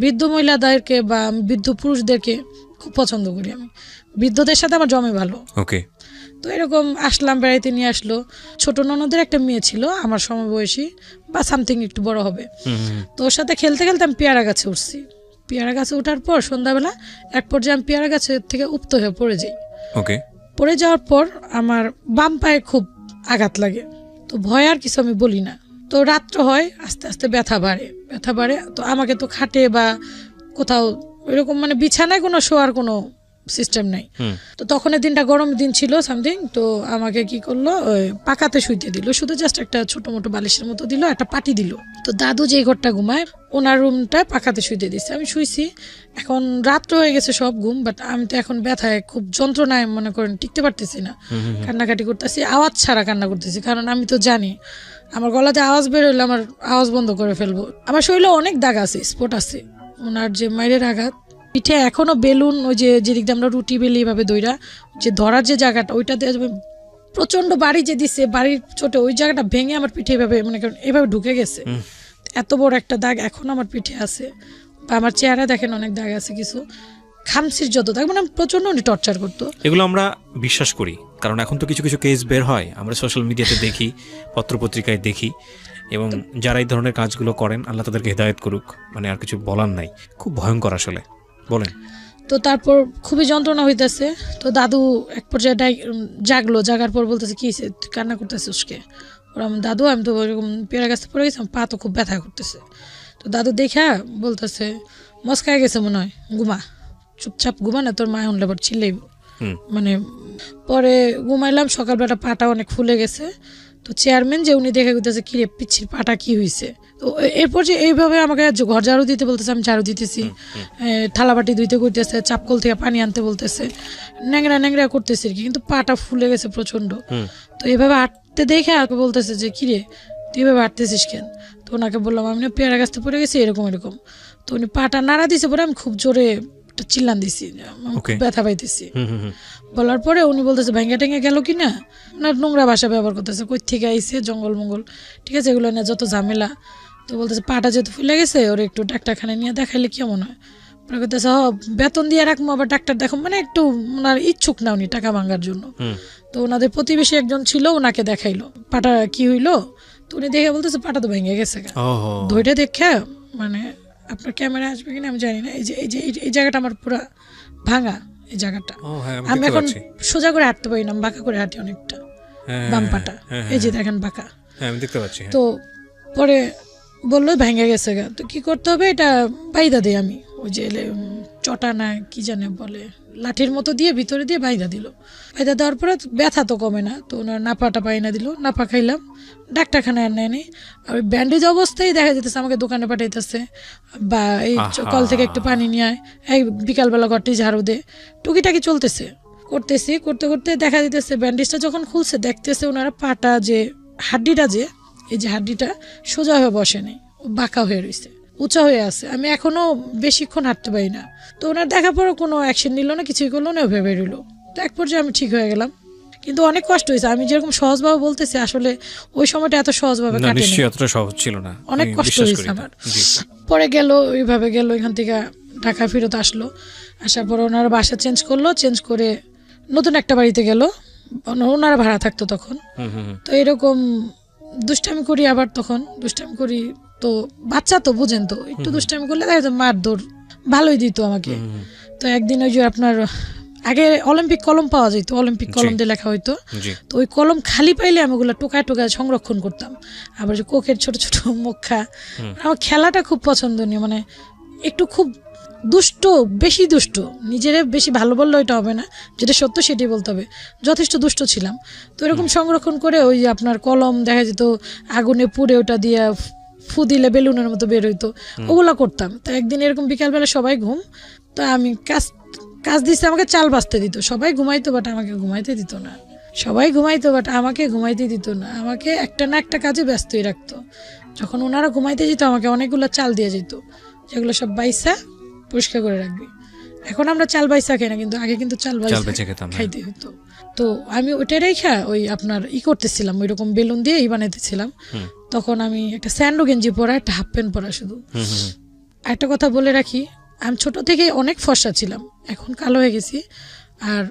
বৃদ্ধ মহিলাদেরকে বা বৃদ্ধ পুরুষদেরকে খুব পছন্দ করি। আমি বৃদ্ধদের সাথে আমার জমে ভালো। ওকে। তো এরকম আসলাম, বেড়াইতে নিয়ে আসলো। ছোট ননদের একটা মেয়ে ছিল আমার সমবয়সী বা সামথিং একটু বড় হবে। তো ওর সাথে খেলতে খেলতে আমি পেয়ারা গাছে উঠছি। পেয়ারা গাছে ওঠার পর সন্ধ্যাবেলা এক পর্যায়ে আমি পেয়ারা গাছের থেকে উপ্ত হয়ে পড়ে যাই। ওকে। পড়ে যাওয়ার পর আমার বাম পায়ে খুব আঘাত লাগে। তো ভয় আর কিছু আমি বলি না। তো রাত্র হয়, আস্তে আস্তে ব্যথা বাড়ে। তো আমাকে তো খাটে বা কোথাও এরকম মানে বিছানায় কোনো শোয়ার কোনো সিস্টেম নাই। তো তখন দিনটা গরম দিন ছিল সামথিং। তো আমাকে কি করলো, ওই পাকাতে শুইতে দিল, শুধু জাস্ট একটা ছোট মোটো বালিশের মতো দিল, একটা পাটি দিল। তো দাদু যে ঘরটা ঘুমায় ওনার রুমটা পাকাতে শুইতে দিচ্ছে। আমি শুইছি, এখন রাত্র হয়ে গেছে, সব ঘুম, বাট আমি তো এখন ব্যথায় খুব যন্ত্রণায় মনে করেন টিকতে পারতেছি না, কান্নাকাটি করতেছি, আওয়াজ ছাড়া কান্না করতেছি, কারণ আমি তো জানি আমার গলাতে আওয়াজ বের হইলে আমার আওয়াজ বন্ধ করে ফেলবো। আমার শরীরে অনেক দাগ আছে, স্পট আছে। ওনার যে মায়ের আঘাত, পিঠে এখনো বেলুন, ওই যে যেদিক দিয়ে আমরা রুটি বেলি এভাবে দইরা যে ধরার যে জায়গাটা, ওইটাতে প্রচন্ড বাড়ি যে দিচ্ছে, বাড়ির চোটে ওই জায়গাটা ভেঙে আমার পিঠে এভাবে মনে করেন এভাবে ঢুকে গেছে। এত বড় একটা দাগ এখন আমার পিঠে আছে, বা আমার চেহারা দেখেন অনেক দাগ আছে, কিছু খামসির যত দাগ, মানে প্রচন্ড উনি টর্চার করতো। এগুলো আমরা বিশ্বাস করি, কারণ এখন তো কিছু কিছু কেস বের হয়, আমরা সোশ্যাল মিডিয়াতে দেখি, পত্রপত্রিকায় দেখি, এবং যারা এই ধরনের কাজগুলো করেন আল্লাহ তাদেরকে হেদায়েত করুক, মানে আর কিছু বলার নাই। খুব ভয়ঙ্কর আসলে। বলেন। তো তারপর খুবই যন্ত্রণা হইতেছে। তো দাদু এক পর্যায়ে জাগার পর বলতেছে, কি তুই কান্না করতেছিস কে? ওরা দাদু, আমি তো ওইরকম পেয়ারা গাছে পড়ে গেছি, পা তো খুব ব্যথা করতেছে। তো দাদু দেখা বলতেছে, মস্কায় গেছে মনে হয়, ঘুমা, চুপচাপ ঘুমা, না তোর মা হলে আবার চিল্লাইব। মানে পরে ঘুমাইলাম, সকালবেলা পাটা অনেক ফুলে গেছে। তো চেয়ারম্যান যে উনি দেখে গেছে, কিরে পিচ্ছির পাটা কি হয়েছে? তো এরপর যে এইভাবে আমাকে ঘর ঝাড়ু দিতে বলতেছে, আমি ঝাড়ু দিতেছি, থালাবাটি ধুইতে করতেছে, চাপকল থেকে পানি আনতে বলতেছে, ন্যাংরা করতেছে আর কি, কিন্তু পাটা ফুলে গেছে প্রচন্ড। তো এইভাবে হাঁটতে দেখে আমাকে বলতেছে যে, কিরে তুই এভাবে হাঁটতেছিস কেন? তো ওনাকে বললাম, আমি না পেয়ারা গাছতে পড়ে গেছি এরকম। তো উনি পাটা নাড়া দিছে, পরে আমি খুব জোরে চিল্লান দিছি, ব্যথা পাইতেছি। বলার পরে উনি বলতেছে, ভাঙ্গা টেঙ্গা গেল কিনা, ওনার নোংরা ভাষা ব্যবহার করতেছে, কই থেকে আইসে, জঙ্গল মঙ্গল, ঠিক আছে, এগুলো নিয়ে যত ঝামেলা। তো বলতেছে, পাটা যেহেতু ফুলে গেছে, ওর একটু ডাক্তারখানে নিয়ে দেখাইলে কেমন হয়? পরে করতেছে, বেতন দিয়ে রাখবো, আবার ডাক্তার দেখো, মানে একটু ওনার ইচ্ছুক না উনি টাকা ভাঙার জন্য। তো ওনাদের প্রতিবেশী একজন ছিল, ওনাকে দেখাইলো পাটা কি হইলো। তো উনি দেখে বলতেছে, পাটা তো ভেঙে গেছে। ধৈর্য দেখে, মানে আপনার ক্যামেরা আসবে কিনা আমি জানি না, এই জায়গাটা আমার পুরো ভাঙা, এই জায়গাটা আমি এখন সোজা করে হাঁটতে পারি না, আমি বাঁকা করে হাঁটি অনেকটা, বাম পাটা এই যে দেখেন বাঁকা, আমি দেখতে পাচ্ছি। তো পরে বললো ভেঙে গেছে গা, তো কি করতে হবে, এটা বাইদা দিই আমি, ওই যে চটা না কি জানে বলে, লাঠির মতো দিয়ে ভিতরে দিয়ে বাইদা দিল। বাইদা দেওয়ার পরে ব্যথা তো কমে না, তো ওনার নাপাটা পাইনা দিল, নাপা খাইলাম, ডাক্তারখানায় আর নেয়নি। আর ওই ব্যান্ডেজ অবস্থায় দেখা যেতেছে আমাকে দোকানে পাঠাইতেছে, বা এই কল থেকে একটু পানি নিয়ে আয়, এই বিকালবেলা ঘরটি ঝাড়ু দে, টুকিটাকি চলতেছে, করতে করতে দেখা যেতেছে ব্যান্ডেজটা যখন খুলছে, দেখতেছে ওনারা পাটা যে হাড্ডিটা, যে এই যে হাড্ডিটা সোজা হয়ে বসে নেই, বাঁকা হয়ে রয়েছে, উঁচা হয়ে আছে। আমি এখনো বেশিক্ষণ হাঁটতে পারি না। তো ওনার দেখার পরও কোনো অ্যাকশন নিল না, কিছুই করলো না, ভেবে রইল। তো এক পর্যায়ে আমি ঠিক হয়ে গেলাম, কিন্তু অনেক কষ্ট হয়েছে। আমি যেরকম সহজভাবে বলতেছি, আসলে ওই সময়টা এত সহজভাবে কাটেনি, অতটা সহজ ছিল না, অনেক কষ্ট হয়েছে আমার। পরে গেল, ওইভাবে গেল, এখান থেকে ঢাকা ফেরত আসলো। আসার পর ওনারা বাসা চেঞ্জ করলো, চেঞ্জ করে নতুন একটা বাড়িতে গেল, ওনারা ভাড়া থাকতো তখন। তো এরকম দুষ্টামি করি, আবার তখন দুষ্টামি করি, তো বাচ্চা তো বুঝেন, তো একটু দুষ্টামি করলে দেখা যায় মার দৌড় ভালোই দিত আমাকে। তো একদিন ওই যে আপনার আগে অলিম্পিক কলম পাওয়া যেত, অলিম্পিক কলম দিয়ে লেখা হইতো, তো ওই কলম খালি পাইলে আমি ওগুলো টোকায় সংরক্ষণ করতাম। আবার যে কোকের ছোট ছোট মুখা, আমার খেলাটা খুব পছন্দনীয়, মানে একটু খুব দুষ্ট, বেশি দুষ্ট, নিজের বেশি ভালো বললে ওইটা হবে না, যেটা সত্য সেটাই বলতে হবে, যথেষ্ট দুষ্ট ছিলাম। তো এরকম সংরক্ষণ করে ওই আপনার কলম দেখা যেত আগুনে পুড়ে, ওটা দিয়ে ফু দিলে বেলুনের মতো বের হইতো, ওগুলো করতাম। তো একদিন এরকম বিকালবেলা সবাই ঘুম, তো আমি কাজ দিচ্ছে, আমাকে চাল বাঁচতে দিত, সবাই ঘুমাইতো বাট আমাকে ঘুমাইতে দিত না, আমাকে ঘুমাইতে দিত না, আমাকে একটা না একটা কাজে ব্যস্তই রাখতো। যখন ওনারা ঘুমাইতে যেত আমাকে অনেকগুলো চাল দিয়ে যেত, যেগুলো সব বাইসা পরিষ্কার করে রাখবি। এখন আমরা চাল বাইসা খাই না, কিন্তু আগে কিন্তু চাল বেঁচে খেতাম, খাইতে হতো। তো আমি ওইটাই রেখা ওই আপনার করতেছিলাম, ওই রকম বেলুন দিয়ে বানাইতেছিলাম। তখন আমি একটা স্যান্ডো গেঞ্জি পরা, একটা হাফ প্যান্ট পরা শুধু। একটা কথা বলে রাখি, আমি ছোট থেকে অনেক ফর্সা ছিলাম, এখন কালো হয়ে গেছি। আর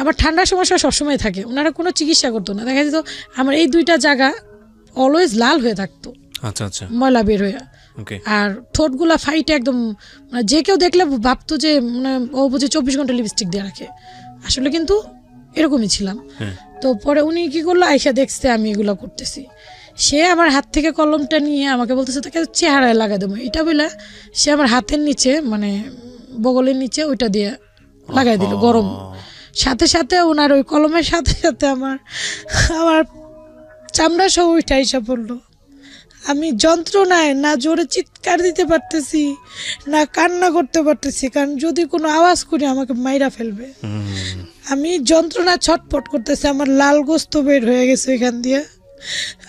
আমার ঠান্ডার সমস্যা সবসময় থাকে, ওনারা কোনো চিকিৎসা করতো না। দেখা যেত আমার এই 2টা জায়গা অলওয়েজ লাল হয়ে থাকতো, ময়লা বের হয়ে। আর ঠোঁটগুলা ফাইটে একদম, মানে যে কেউ দেখলে ভাবতো যে মানে ও বুঝে 24 ঘন্টা লিপস্টিক দিয়ে রাখে, আসলে কিন্তু এরকমই ছিলাম। তো পরে উনি কি করলো, আইসা দেখছে আমি এগুলো করতেছি, সে আমার হাত থেকে কলমটা নিয়ে আমাকে বলতেছে তাকে চেহারায় লাগা দেবো, এটা বলে সে আমার হাতের নিচে মানে বগলের নিচে ওইটা দিয়ে লাগাই দিল গরম। সাথে সাথে ওনার ওই কলমের সাথে সাথে আমার চামড়া সহ ওইটা এসে পড়লো। আমি যন্ত্রণায় না জোরে চিৎকার দিতে পারতেছি না কান্না করতে পারতেছি, কারণ যদি কোনো আওয়াজ করি আমাকে মাইরা ফেলবে। আমি যন্ত্রণা ছটফট করতেছি, আমার লাল গোস্ত বের হয়ে গেছে এখান দিয়ে,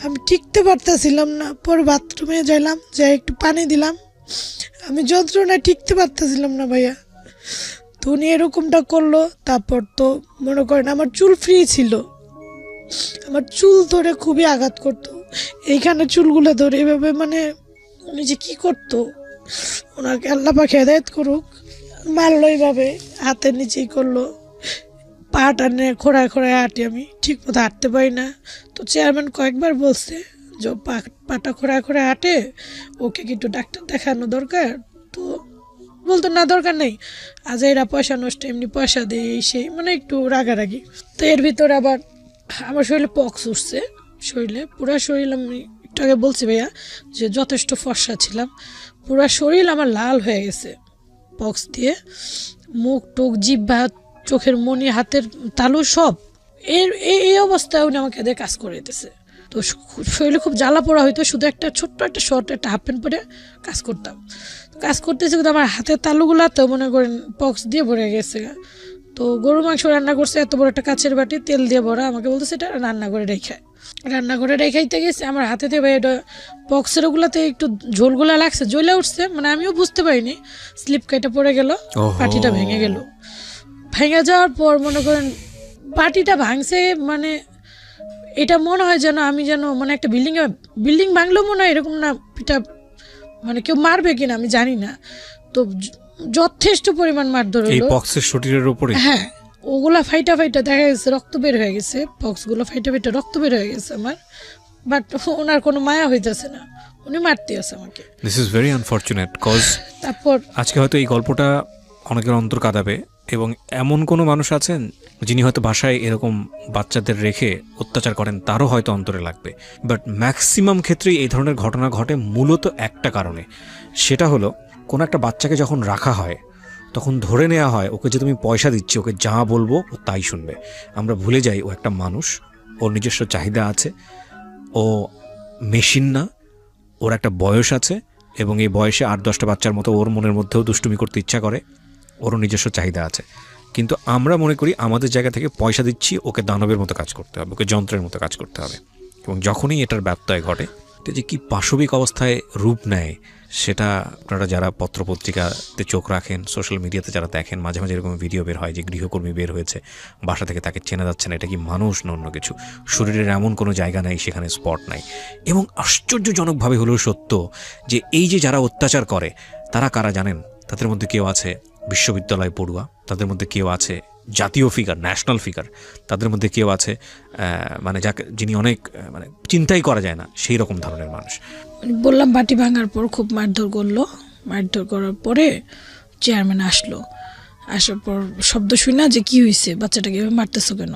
আমি টিকতে পারতেছিলাম না। পরে বাথরুমে যাইলাম, যাই একটু পানি দিলাম, আমি যন্ত্রণায় টিকতে পারতেছিলাম না ভাইয়া। তো উনি এরকমটা করলো। তারপর তো মনে করেন আমার চুল ফ্রি ছিল, আমার চুল ধরে খুবই আঘাত করতো, এইখানে চুলগুলো ধরে এভাবে, মানে উনি যে কি করতো, ওনাকে আল্লাহ পাক হেদায়েত করুক, মারলো এইভাবে হাতের নিচেই করলো। পা টানে খোঁড়ায় খোঁড়ায় হাঁটি, আমি ঠিক মতো হাঁটতে পারি না। তো চেয়ারম্যান কয়েকবার বলছে যে পাটা খোঁড়ায় খোঁড়ায় হাঁটে, ওকে কি একটু ডাক্তার দেখানো দরকার। তো বলতো না দরকার নেই, আজ এরা পয়সা নষ্ট, এমনি পয়সা দেয় সেই, মানে একটু রাগারাগি। তো এর ভিতরে আবার আমার শরীরে পক্স উঠছে, শরীরে পুরা শরীর, আমি একটু আগে বলছি ভাইয়া যে যথেষ্ট ফর্সা ছিলাম, পুরা শরীর আমার লাল হয়ে গেছে পক্স দিয়ে, মুখ টুক জিহ্বা চোখের মনি হাতের তালু সব। এই অবস্থায় উনি আমাকে দিয়ে কাজ করে দিতেছে। তো শরীরে খুব জ্বালা পোড়া হইতো, শুধু একটা ছোট্ট একটা শর্ট একটা হাফ প্যান্ট পরে কাজ করতাম। কাজ করতেছি কিন্তু আমার হাতের তালুগুলা তো মনে করেন পক্স দিয়ে ভরে গেছে। তো গরু মাংস রান্না করছে, এত বড় একটা কাচের বাটি তেল দিয়ে ভরা, আমাকে বলতেছে এটা রান্না করে রেখাইতে গেছে, আমার হাতে থেকে এটা পক্সের ওগুলাতে একটু ঝোলগুলা লাগছে, জ্বলে উঠছে, মানে আমিও বুঝতে পারিনি, স্লিপ কেটে পড়ে গেল, বাটিটা ভেঙে গেল। ভেঙে যাওয়ার পর মনে করেন বাটিটা ভাঙছে, মানে এটা মনে হয় যেন আমি যেন মানে একটা বিল্ডিং ভাঙলেও মনে হয় এরকম না, এটা মানে কেউ মারবে কিনা আমি জানি না। তো যথেষ্ট পরিমাণ মারধর হলো এই পক্সের শরীরের উপরে। হ্যাঁ, ওগুলা ফাইটা দেখা গেছে, রক্ত বের হয়ে গেছে, পক্সগুলো ফাইটা রক্ত বের হয়ে গেছে আমার। বাট ওনার কোনো মায়া হইতেছে না, উনি মারতে আছে আমাকে। This is very unfortunate cause তারপর আজকে হয়তো এই গল্পটা অনেকের অন্তর কাঁদাবে, এবং এমন কোনো মানুষ আছেন যিনি হয়তো বাসায় এরকম বাচ্চাদের রেখে অত্যাচার করেন, তারও হয়তো অন্তরে লাগবে। বাট ম্যাক্সিমাম ক্ষেত্রেই এই ধরনের ঘটনা ঘটে মূলত একটা কারণে, সেটা হলো কোনো একটা বাচ্চাকে যখন রাখা হয় তখন ধরে নেওয়া হয় ওকে যে তুমি পয়সা দিচ্ছি, ওকে যা বলবো ও তাই শুনবে। আমরা ভুলে যাই ও একটা মানুষ, ওর নিজস্ব চাহিদা আছে, ও মেশিন না, ওর একটা বয়স আছে, এবং এই বয়সে 8-10টা বাচ্চার মতো ওর মনের মধ্যেও দুষ্টুমি করতে ইচ্ছা করে, ওরও নিজস্ব চাহিদা আছে। কিন্তু আমরা মনে করি আমাদের জায়গা থেকে পয়সা দিচ্ছি, ওকে দানবের মতো কাজ করতে হবে, ওকে যন্ত্রের মতো কাজ করতে হবে। এবং যখনই এটার ব্যত্যয় ঘটে, এটা যে কি পাশবিক অবস্থায় রূপ নেয়, সেটা আপনারা যারা পত্রপত্রিকাতে চোখ রাখেন, সোশ্যাল মিডিয়াতে যারা দেখেন, মাঝে মাঝে এরকম ভিডিও বের হয় যে গৃহকর্মী বের হয়েছে বাসা থেকে, তাকে চেনা যাচ্ছে না, এটা কি মানুষ না অন্য কিছু, শরীরের এমন কোনো জায়গা নাই সেখানে স্পট নাই। এবং আশ্চর্যজনকভাবে হলেও সত্য যে এই যে যারা অত্যাচার করে তারা কারা জানেন? তাদের মধ্যে কেউ আছে বিশ্ববিদ্যালয় পড়ুয়া, তাদের মধ্যে কেউ আছে জাতীয় ফিগার, ন্যাশনাল ফিগার, তাদের মধ্যে কেউ আছে মানে যাকে যিনি অনেক মানে চিন্তাই করা যায় না সেই রকম ধরনের মানুষ। বললাম বাটি ভাঙার পর খুব মারধর করলো, মারধর করার পরে চেয়ারম্যান আসলো, আসার পর শব্দ শুই না যে কি হয়েছে, বাচ্চাটাকে এভাবে মারতেছো কেন,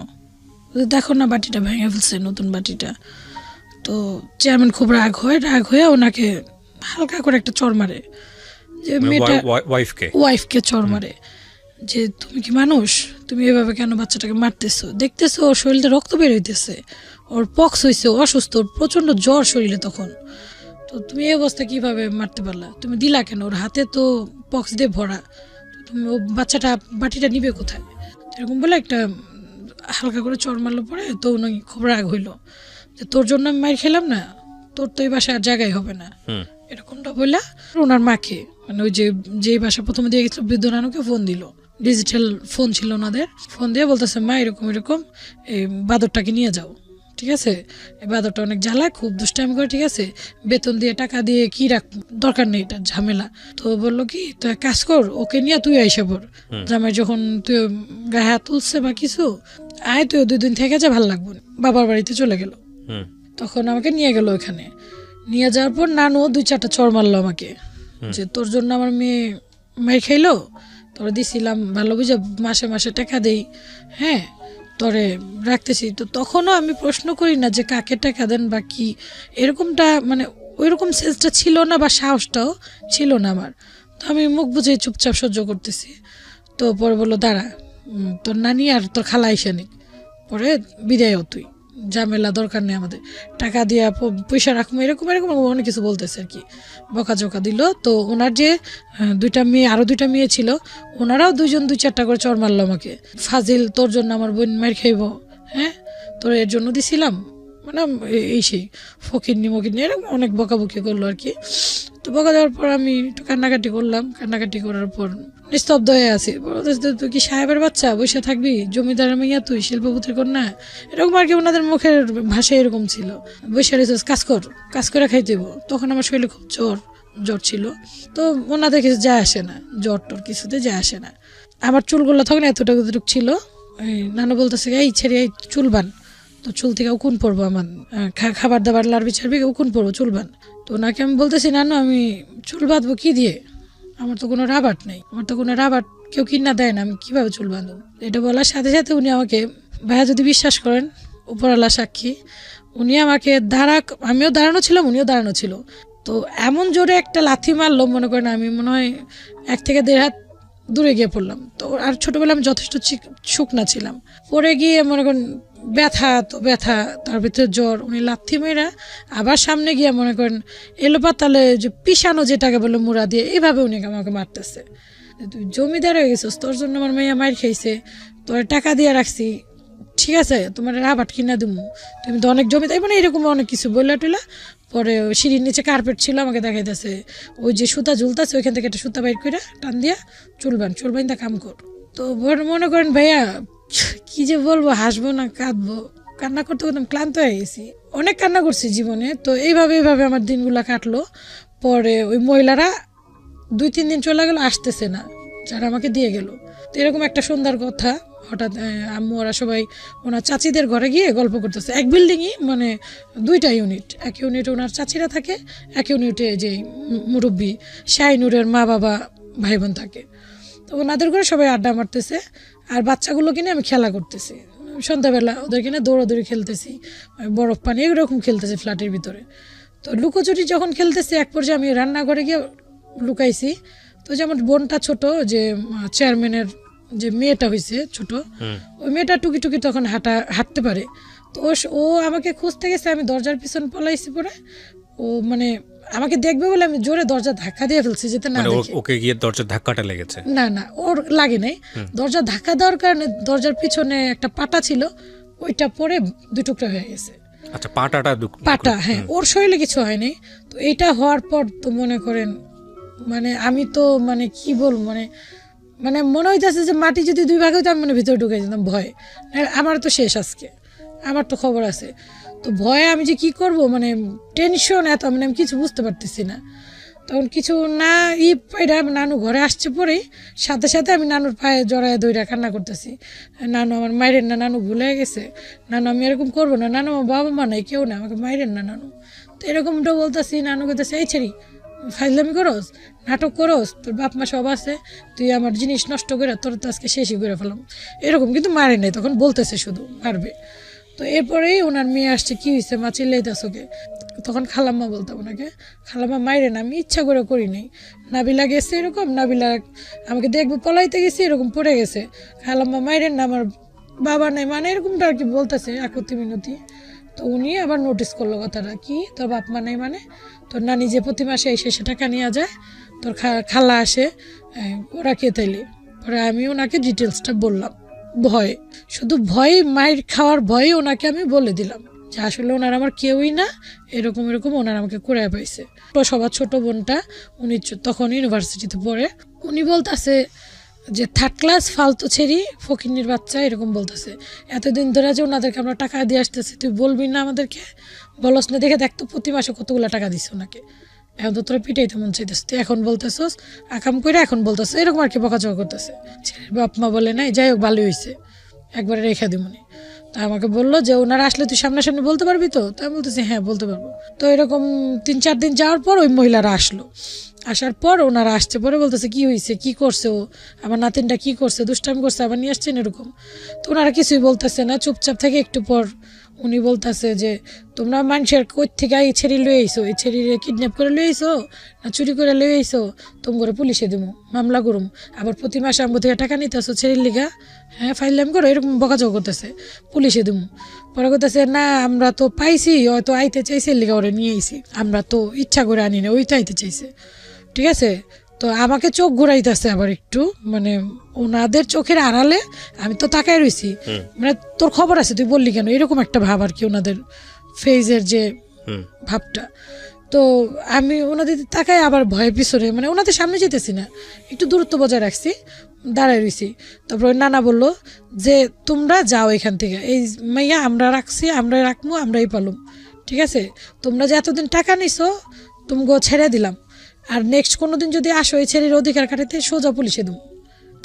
দেখো না বাটিটা ভেঙে ফেলছে, নতুন বাটিটা। তো চেয়ারম্যান খুব রাগ হয়ে ওনাকে হালকা করে একটা চড় মারে, যে মেয়েটা ওয়াইফকে চড় মারে, যে তুমি কি মানুষ, তুমি এভাবে কেন বাচ্চাটাকে মারতেছো, দেখতেছো ওর শরীরে রক্ত বের হইতেছে, ওর পক্স হয়েছে, অসুস্থ, ওর প্রচণ্ড জ্বর শরীরে তখন, তো তুমি এই অবস্থা কিভাবে মারতে পারলা, তুমি দিলা কেন, ওর হাতে তো পক্স দিয়ে ভরা, তুমি ও বাচ্চাটা বাটিটা নিবে কোথায়, এরকম বলে একটা হালকা করে চড় মারলো। পরে তো উনি খুব রাগ হইলো যে তোর জন্য আমি মার খেলাম না, তোর তো এই বাসায় আর জায়গায় হবে না, এরকমটা বললা ওনার মাকে মানে ওই যে বাসা প্রথমে দিয়ে গেছিল বৃদ্ধ নানুকে ফোন দিল, ডিজিটাল ফোন ছিল ওনাদের, ফোন দিয়ে বলতেছে মা এরকম এরকম এই বাদরটাকে নিয়ে যাও, ঠিক আছে, এই বাদরটা অনেক জ্বালায়, খুব দুষ্টামি করে, ঠিক আছে, বেতন দিয়ে টাকা দিয়ে কি রাখ, দরকার নেই, এটা ঝামেলা। তো বললো কি তো এক কাজ কর, ওকে নিয়ে তুই আইসা পর, জামাই যখন তুই গায়ে হাত তুলছে বা কিছু, আয় তুই 2 দিন থেকে যা, ভালো লাগবে। বাবার বাড়িতে চলে গেল। তখন আমাকে নিয়ে গেল ওখানে, নিয়ে যাওয়ার পর নানু 2-4টা চড় মারলো আমাকে, যে তোর জন্য আমার মেয়ে মাই খাইলো, তোরা দিছিলাম ভালো বুঝে মাসে মাসে টাকা দেই, হ্যাঁ তোরে রাখতেছি। তো তখনও আমি প্রশ্ন করি না যে কাকে টাকা দেন বা কি, এরকমটা মানে ওইরকম সেন্সটা ছিল না বা সাহসটাও ছিল না আমার। তো আমি মুখ বুঝে চুপচাপ সহ্য করতেছি। তো পরে বললো দাঁড়া, তোর নানি আর তোর খালা আইসা নিক, পরে বিদায় হ তুই, ঝামেলা দরকার নেই আমাদের, টাকা দিয়া পয়সা রাখবো, এরকম এরকম অনেক কিছু বলতেছে আর কি, বকাঝকা দিল। তো ওনার যে 2টা মেয়ে, আরও 2টা মেয়ে ছিল, ওনারাও 2জন 2-4টা করে চড় মারলো আমাকে, ফাজিল তোর জন্য আমার বোন মার খাইব, হ্যাঁ তোর এর জন্য দিছিলাম, মানে এই সেই ফকিরনি মকিরনি এরকম অনেক বকাবকি করলো আর কি। তো বকা দেওয়ার পর আমি একটু কান্নাকাটি করলাম, কান্নাকাটি করার পর নিস্তব্ধ হয়ে আছি। তুই কি সাহেবের বাচ্চা, বসে থাকবি, জমিদারের মেয়ে তুই, শিল্পপতির কন্যা, এরকম আর কি ওনাদের মুখের ভাষা এরকম ছিল। বসে রেছিস, কাজ কর, কাজ করে খাইতে দেবো। তখন আমার শরীরে খুব জ্বর ছিল, তো ওনাদের কিছু যায় আসে না, জ্বর টর কিছুতে যায় আসে না। আমার চুলগুলো তখন এতটুকু ছিল, নানু বলতেছে এই ছেড়ে এই চুল বান, তো চুল থেকে উকুন পড়বো, আমার খাবার দাবার লাড়বি ছাড়বি উকুন পড়বো, চুল বান। তো ওনাকে আমি বলতেছি নানু আমি চুল বাঁধবো কি দিয়ে, আমার তো কোনো রাবাট নেই, আমার তো কোনো রাবাট কেউ কিনা দেয় না, আমি কীভাবে চুল বাঁধব। এটা বলার সাথে সাথে উনি আমাকে, ভাইয়া যদি বিশ্বাস করেন, উপরওয়ালা সাক্ষী, উনি আমাকে আমিও দাঁড়ানো ছিলাম, উনিও দাঁড়ানো ছিল, তো এমন জোরে একটা লাথি মারলো, মনে করেন আমি মনে হয় 1 থেকে 1.5 হাত দূরে গিয়ে পড়লাম। তো আর ছোটোবেলায় আমি যথেষ্ট শুকনা ছিলাম, পরে গিয়ে মনে করেন ব্যথা, তো ব্যথা, তার ভিতরে জ্বর, উনি লাথি মেয়েরা আবার সামনে গিয়ে মনে করেন এলোপাতালে যে পিষানো যেটাকে বলে মুড়া দিয়ে, এইভাবে উনি আমাকে মারতেছে। তুই জমিদার হয়ে গেছিস, তোর জন্য আমার মেয়ে মার খাইছে, তোর টাকা দিয়ে রাখছি, ঠিক আছে, তোমার রাবাট কিনা দিমু, তুমি তো অনেক জমিদার, মানে এরকম অনেক কিছু বললা টুলা। পরে সিঁড়ির নিচে কার্পেট ছিল, আমাকে দেখাইতেছে ওই যে সুতা ঝুলতেছে, ওইখান থেকে একটা সুতা বাইর করে টান দিয়া চুল বাইন্দা কাম কর। তো মনে করেন ভাইয়া কি যে বলবো, হাসবো না কাঁদবো, কান্না করতে করতে ক্লান্ত হয়ে গেছি, অনেক কান্না করছি জীবনে। তো এইভাবে আমার দিনগুলা কাটলো। পরে ওই মহিলারা 2-3 দিন চলে গেল, আসতেছে না, যারা আমাকে দিয়ে গেল। তো এরকম একটা সুন্দর কথা, হঠাৎ আম্মু ওরা সবাই ওনার চাচিদের ঘরে গিয়ে গল্প করতেছে, এক বিল্ডিংই, মানে 2টা ইউনিট, এক ইউনিটে ওনার চাচিরা থাকে, এক ইউনিটে যে মুরব্বী শাহিনুরের মা বাবা ভাই বোন থাকে। তো ওনাদের ঘরে সবাই আড্ডা মারতেছে, আর বাচ্চাগুলো কিনে আমি খেলা করতেছি, সন্ধ্যাবেলা ওদের কিনে দৌড়াদৌড়ি খেলতেছি, বরফ পানি এরকম খেলতেছি ফ্ল্যাটের ভিতরে। তো লুকোচুরি যখন খেলতেছি, এক পর্যায়ে আমি রান্নাঘরে গিয়ে লুকাইছি। তো যেমন বোনটা ছোট, যে চেয়ারম্যানের যে মেয়েটা হয়েছে ছোট, ওই মেয়েটা টুকি টুকি তখন হাঁটতে পারে। তো ও আমাকে খুঁজতে গেছে, আমি দরজার পিছন পলাইছি, পরে ও মানে আমাকে দেখবে বলে আমি জোরে দরজা ধাক্কা দিয়ে ফেলছি, যেতে না দেখে। ওকে গিয়ে দরজার ধাক্কাটা লেগেছে? না ওর লাগে নাই, দরজা ধাক্কা দেওয়ার কারণে দরজার পিছনে একটা পাটা ছিল, ওইটা পরে 2 টুকরা হয়ে গেছে। আচ্ছা, পাটা, হ্যাঁ, ওর শরীরে কিছু হয়নি। তো এইটা হওয়ার পর তো মনে করেন মানে আমি তো মানে কি বলবো, মানে মনে হইতেছে যে মাটি যদি 2 ভাগ হইতো, আমি মানে ভিতরে ঢুকে যেতাম ভয়ে। আমার তো শেষ, আজকে আমার তো খবর আছে। তো ভয়ে আমি যে কি করব, মানে টেনশন এত, মানে আমি কিছু বুঝতে পারতেছি না। তখন কিছু না পাইরা নানু ঘরে আসছে, পরেই সাথে সাথে আমি নানুর পায়ে জড়ায় দইরা কান্না করতেছি, নানু আমার মাইরেন না, নানু ভুলে গেছে, নানু আমি এরকম করবো না, নানু আমার বাবা মা নাই, কেউ না, আমাকে মাইরেন না নানু। তো এরকমটা বলতেছি, নানু বলতেছে এই ছেড়ি ফাইজলামি করস, নাটক করস, তোর বাপ মা সব আছে, তুই আমার জিনিস নষ্ট করে তোর তো আজকে শেষই করে ফেলাম, এরকম। কিন্তু মারে নাই, তখন বলতেছে শুধু মারবে। তো এরপরেই ওনার মেয়ে আসছে, কি হয়েছে মা চিল্লাইতেছ ওকে, তখন খালাম্মা বলতাম ওনাকে, খালাম্মা মাইরে না, আমি ইচ্ছা করে করি নাই, নাবিলা গেছে এরকম, নাবিলা আমাকে দেখবো পলাইতে গেছি, এরকম পড়ে গেছে, খালাম্মা মাইরেন না, আমার বাবা নেই, মানে এরকমটা আর কি বলতেছে একতি মিনতি। তো উনি আবার নোটিস করলো কথাটা, কি তোর বাপ মা নেই মানে, তোর নানি যে প্রতি মাসে এসে সে টাকা নিয়ে যায়, তোর খালা আসে, ওরা কে তাইলে। পরে আমি ওনাকে ডিটেলসটা বললাম, শুধু ভয়, মায়ের খাওয়ার ভয়ে ওনাকে আমি বলে দিলাম যে আসলে ওনার আমার কেউই না, এরকম এরকম ওনার আমাকে করে পাইছে। তো সবার ছোট বোনটা উনি তখন ইউনিভার্সিটিতে পড়ে, উনি বলতেছে যে 3rd ক্লাস ফালতু ছেড়ি ফকিন্নির বাচ্চা, এরকম বলতেছে। এতদিন ধরে যে ওনাদেরকে আমরা টাকা দিয়ে আসতেছি, তুই বলবি না আমাদেরকে, বলস না, দেখে দেখতো প্রতি মাসে কতগুলো টাকা দিস ওনাকে, এখন তো তোরা পিটাইতে মন চাইতেছে, তুই এখন বলতেছস আকাম করে, এখন বলতেছে, এরকম আর কি বকাঝকা করতেছে। ছেলের বাপ মা বলে নাই, যাই হোক ভালোই হয়েছে, একবারে রেখা দিমনি। তা আমাকে বললো যে ওনারা আসলে তুই সামনাসামনি বলতে পারবি তো? তাই বলতেছি হ্যাঁ বলতে পারবো। তো এরকম 3-4 দিন যাওয়ার পর ওই মহিলারা আসলো, আসার পর ওনারা আসছে, পরে বলতেছে কি হয়েছে, কি করছে ও, আমার নাতিনটা কি করছে, দুষ্টামি করছে, আবার নিয়ে আসছেন এরকম। তো ওনারা কিছুই বলতেছে না, চুপচাপ থেকে একটু পর উনি বলতেছে যে তোমরা মানুষের কই থেকে এই ছেড়ি লয়ে আইসো, এই ছেড়িরে কিডন্যাপ করে লয়ে আইসো না চুরি করে লয়ে আইসো, তোম করে পুলিশে দেবো, মামলা করুম, আবার প্রতি মাসে আমগো থেকে টাকা নিতেছো ছেড়ির লিগা, হ্যাঁ ফাইলাম করো, এরকম বকাঝকা করতেছে, পুলিশে দেবো। পরে করতেছে না আমরা তো পাইছি, হয়তো আইতে চাইছে লিগা ওরা নিয়ে আইসি, আমরা তো ইচ্ছা করে আনি না, ওইটা আইতে চাইছে, ঠিক আছে। তো আমাকে চোখ ঘুরাইতেছে আবার একটু, মানে ওনাদের চোখের আড়ালে আমি তো তাকাই রইছি, মানে তোর খবর আছে তুই বললি কেন, এরকম একটা ভাব আর কি ওনাদের ফেজের যে ভাবটা। তো আমি ওনাদের তাকাই আবার ভয়ের পিছনে, মানে ওনাদের সামনে যেতেছি না, একটু দূরত্ব বজায় রাখছি, দাঁড়ায় রইছি। তারপর নানা বললো যে তোমরা যাও এখান থেকে, এই মাইয়া আমরা রাখছি, আমরাই রাখবো, আমরাই পালুম, ঠিক আছে, তোমরা যে এতদিন টাকা নিছো তুমগো ছেড়ে দিলাম, আর নেক্সট কোনো দিন যদি আসো এই ছেলের অধিকার কাটাতে সোজা পুলিশে দেবো,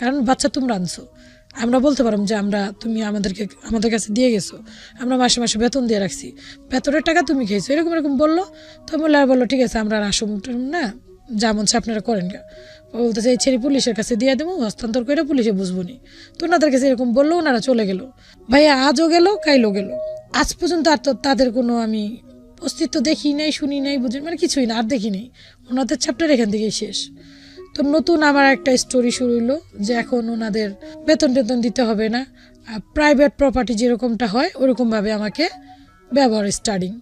কারণ বাচ্চা তোমরা আনছো, আমরা বলতে পারলাম যে আমরা তুমি আমাদের কাছে দিয়ে গেছো, আমরা মাসে মাসে বেতন দিয়ে রাখছি, বেতনের টাকা তুমি খেয়েছো, এরকম এরকম বললো। তো বললো ঠিক আছে আমরা আর আসুন না, যা মন চায় আপনারা করেন গা। বলতেছে এই ছেলে পুলিশের কাছে দিয়ে দেবো, হস্তান্তর করে পুলিশে বুঝবো নি। তো ওনাদের কাছে এরকম বললো, ওনারা চলে গেল। ভাইয়া আজও গেল কাইলও গেল, আজ পর্যন্ত আর তো তাদের কোনো আমি অস্তিত্ব দেখি নাই, শুনি নাই, বুঝি মানে কিছুই না, আর দেখি নাই, ওনাদের চ্যাপ্টার এখান থেকেই শেষ। তো নতুন আমার একটা স্টোরি শুরু হলো যে এখন ওনাদের বেতন টেতন দিতে হবে না, প্রাইভেট প্রপার্টি যেরকমটা হয় ওরকমভাবে আমাকে ব্যবহার স্টার্টিং।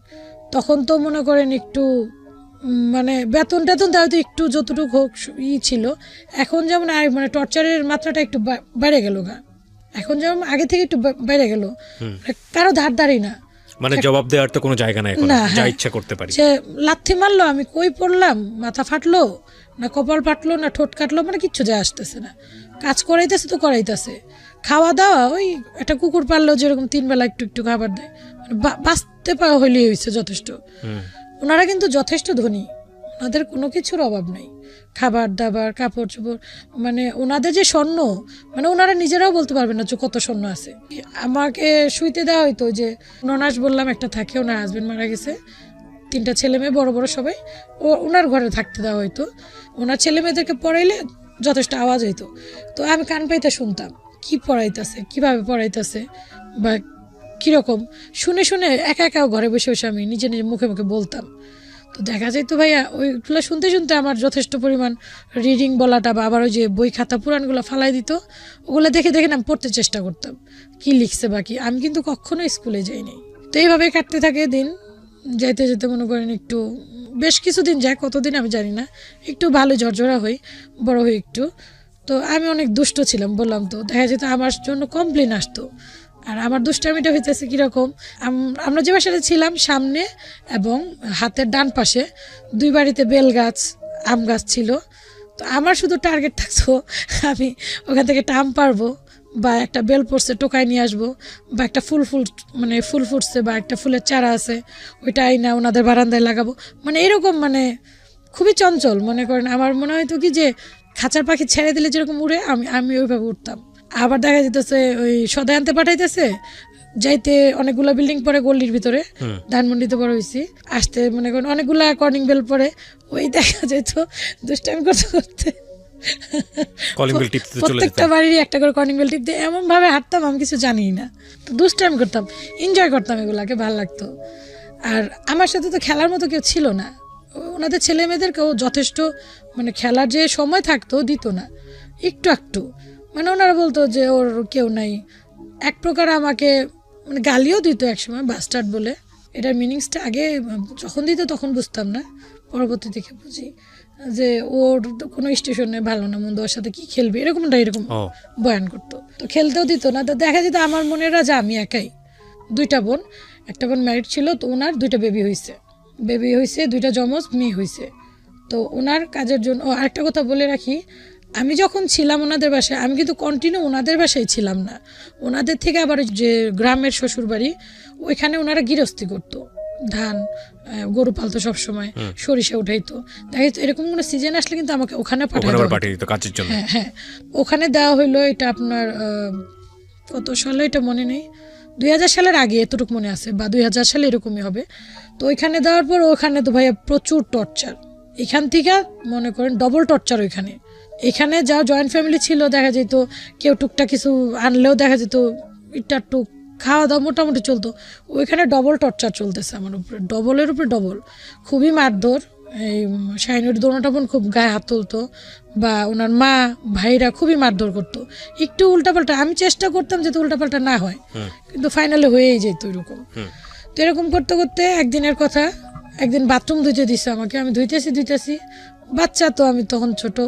তখন তো মনে করেন একটু মানে বেতন টেতন দেওয়া তো একটু যতটুকু হোক ছিল, এখন যেমন মানে টর্চারের মাত্রাটা একটু বেড়ে গেল গা, এখন যেমন আগে থেকে একটু বেড়ে গেল, কারো ধার ধারি না, মানে জবাব দেওয়ার তো কোনো জায়গা নাই, না যা ইচ্ছা করতে পারি। সে লাথি মারলো, আমি কই পড়লাম, মাথা ফাটলো না কপাল ফাটলো না ঠোঁট কাটলো, মানে কিচ্ছু যায় আসতেছে না, কাজ করাইতেছে তো করাইতেছে। খাওয়া দাওয়া ওই একটা কুকুর পাললেও যেরকম 3 বেলা একটু একটু খাবার দেয়, মানে বাঁচতে পাওয়া হইলেই হয়েছে যথেষ্ট। ওনারা কিন্তু যথেষ্ট ধনী, ওনাদের কোনো কিছুর অভাব নাই, খাবার দাবার কাপড় চোপড়, মানে ওনাদের যে স্বর্ণ, মানে ওনারা নিজেরাও বলতে পারবেন না যে কত স্বর্ণ আছে। আমাকে শুইতে দেওয়া হইতো, যে ননাস বললাম একটা থাকে, ওনার হাজবেন্ড মারা গেছে, 3টা ছেলে মেয়ে বড় বড় সবাই, ওনার ঘরে থাকতে দেওয়া হইতো। ওনার ছেলে মেয়েদেরকে পড়াইলে যথেষ্ট আওয়াজ হইতো, তো আমি কান পাইতে শুনতাম কি পড়াইতেছে, কিভাবে পড়াইতেছে বা কীরকম, শুনে শুনে একা একা ঘরে বসে বসে আমি নিজে নিজে মুখে মুখে বলতাম। তো দেখা যায় তো ভাইয়া ওইগুলো শুনতে শুনতে আমার যথেষ্ট পরিমাণ রিডিং বলাটা, বা আবার ওই যে বই খাতা পুরাণগুলো ফালাই দিত, ওগুলো দেখে দেখে আমি পড়তে চেষ্টা করতাম কি লিখছে বা কি। আমি কিন্তু কখনো স্কুলে যাইনি। তো এইভাবে কাটতে থাকে দিন, যাইতে যেতে মনে করেন একটু বেশ কিছুদিন যায়, কতদিন আমি জানি না, একটু ভালো ঝরঝরা হই, বড় হই একটু। তো আমি অনেক দুষ্ট ছিলাম বললাম, তো দেখা যেত আমার জন্য কমপ্লেন আসতো। আর আমার দুষ্টামিটা হইতেছে কীরকম, আমরা যে বাসাতে ছিলাম সামনে এবং হাতের ডান পাশে 2 বাড়িতে বেল গাছ আম গাছ ছিল। তো আমার শুধু টার্গেট থাকতো আমি ওখান থেকে একটা আম পারবো, বা একটা বেল পড়ছে টোকায় নিয়ে আসবো, বা একটা ফুল মানে ফুল ফুটছে বা একটা ফুলের চারা আছে ওইটা আইনা ওনাদের বারান্দায় লাগাবো, মানে এরকম, মানে খুবই চঞ্চল। মনে করেন আমার মনে হয়তো কি যে খাঁচার পাখি ছেড়ে দিলে যেরকম উড়ে আমি ওইভাবে উঠতাম। আবার দেখা যেতেছে ওই সদাই আনতে পাঠাইতেছে, যাইতে অনেকগুলা বিল্ডিং পরে গল্লির ভিতরে, ধানমন্ডিতে বড় হয়েছি, আসতে মনে করেন অনেকগুলা কর্নিং বেল পরে, ওই দেখা যেত দুষ্টামি করতে করতে প্রত্যেকটা বাড়ির একটা করে কর্নিং বেল টিপ দিয়ে এমন ভাবে হাঁটতাম আমি কিছু জানি না। তো দুষ্টামি করতাম, এনজয় করতাম, এগুলাকে ভালো লাগতো। আর আমার সাথে তো খেলার মতো কেউ ছিল না, ওনাদের ছেলে মেয়েদেরকেও যথেষ্ট মানে খেলার যে সময় থাকতো দিত না, একটু একটু, মানে ওনারা বলতো যে ওর কেউ নাই। এক প্রকার আমাকে মানে গালিও দিত একসময়, বাস্টার্ড বলে। এটার মিনিংসটা আগে যখন দিত তখন বুঝতাম না, পরবর্তী থেকে বুঝি যে ওর কোনো স্টেশনে ভালো না মন্দ, ওর সাথে কি খেলবে এরকম বয়ান করতো। তো খেলতেও দিত না। তো দেখা যেত আমার মনেরা যে আমি একাই, 2টা বোন, একটা বোন ম্যারিড ছিল, তো ওনার 2টা বেবি হয়েছে, 2টা যমজ মেয়ে হয়েছে। তো ওনার কাজের জন্য আরেকটা কথা বলে রাখি, আমি যখন ছিলাম ওনাদের বাসায় আমি কিন্তু কন্টিনিউ ওনাদের বাসায় ছিলাম না, ওনাদের থেকে আবার যে গ্রামের শ্বশুরবাড়ি ওইখানে ওনারা গৃহস্থী করতো, ধান গরু পালতো, সবসময় সরিষা উঠাইতো, তাই তো এরকম কোনো সিজন আসলে কিন্তু আমাকে ওখানে পাঠিয়ে দিত কাজের জন্য। হ্যাঁ হ্যাঁ, ওখানে দেওয়া হইলো। এটা আপনার কত সালে এটা মনে নেই, 2000 সালের আগে এতটুকু মনে আছে, বা 2000 সালে এরকমই হবে। তো ওইখানে দেওয়ার পর ওখানে তো ভাইয়া প্রচুর টর্চার, এখান থেকে মনে করেন ডবল টর্চার ওইখানে। এখানে যা জয়েন্ট ফ্যামিলি ছিল দেখা যেত, কেউ টুকটা কিছু আনলেও দেখা যেত এটা টুক খাওয়া দাওয়া মোটামুটি চলতো, ওইখানে ডবল টর্চার চলতেছে আমার উপরে, ডবলের উপরে ডবল, খুবই মারধর। এই শাহিনুর দোনোটা বোন খুব গায়ে হাত তুলতো, বা ওনার মা ভাইরা খুবই মারধর করতো, একটু উল্টাপাল্টা আমি চেষ্টা করতাম যাতে উল্টাপাল্টা না হয়, কিন্তু ফাইনালি হয়েই যেত এরকম। তো এরকম করতে করতে একদিনের কথা, একদিন বাথরুম ধুইতে দিছে আমাকে, আমি ধুইতেছি, বাচ্চা তো আমি তখন ছোট,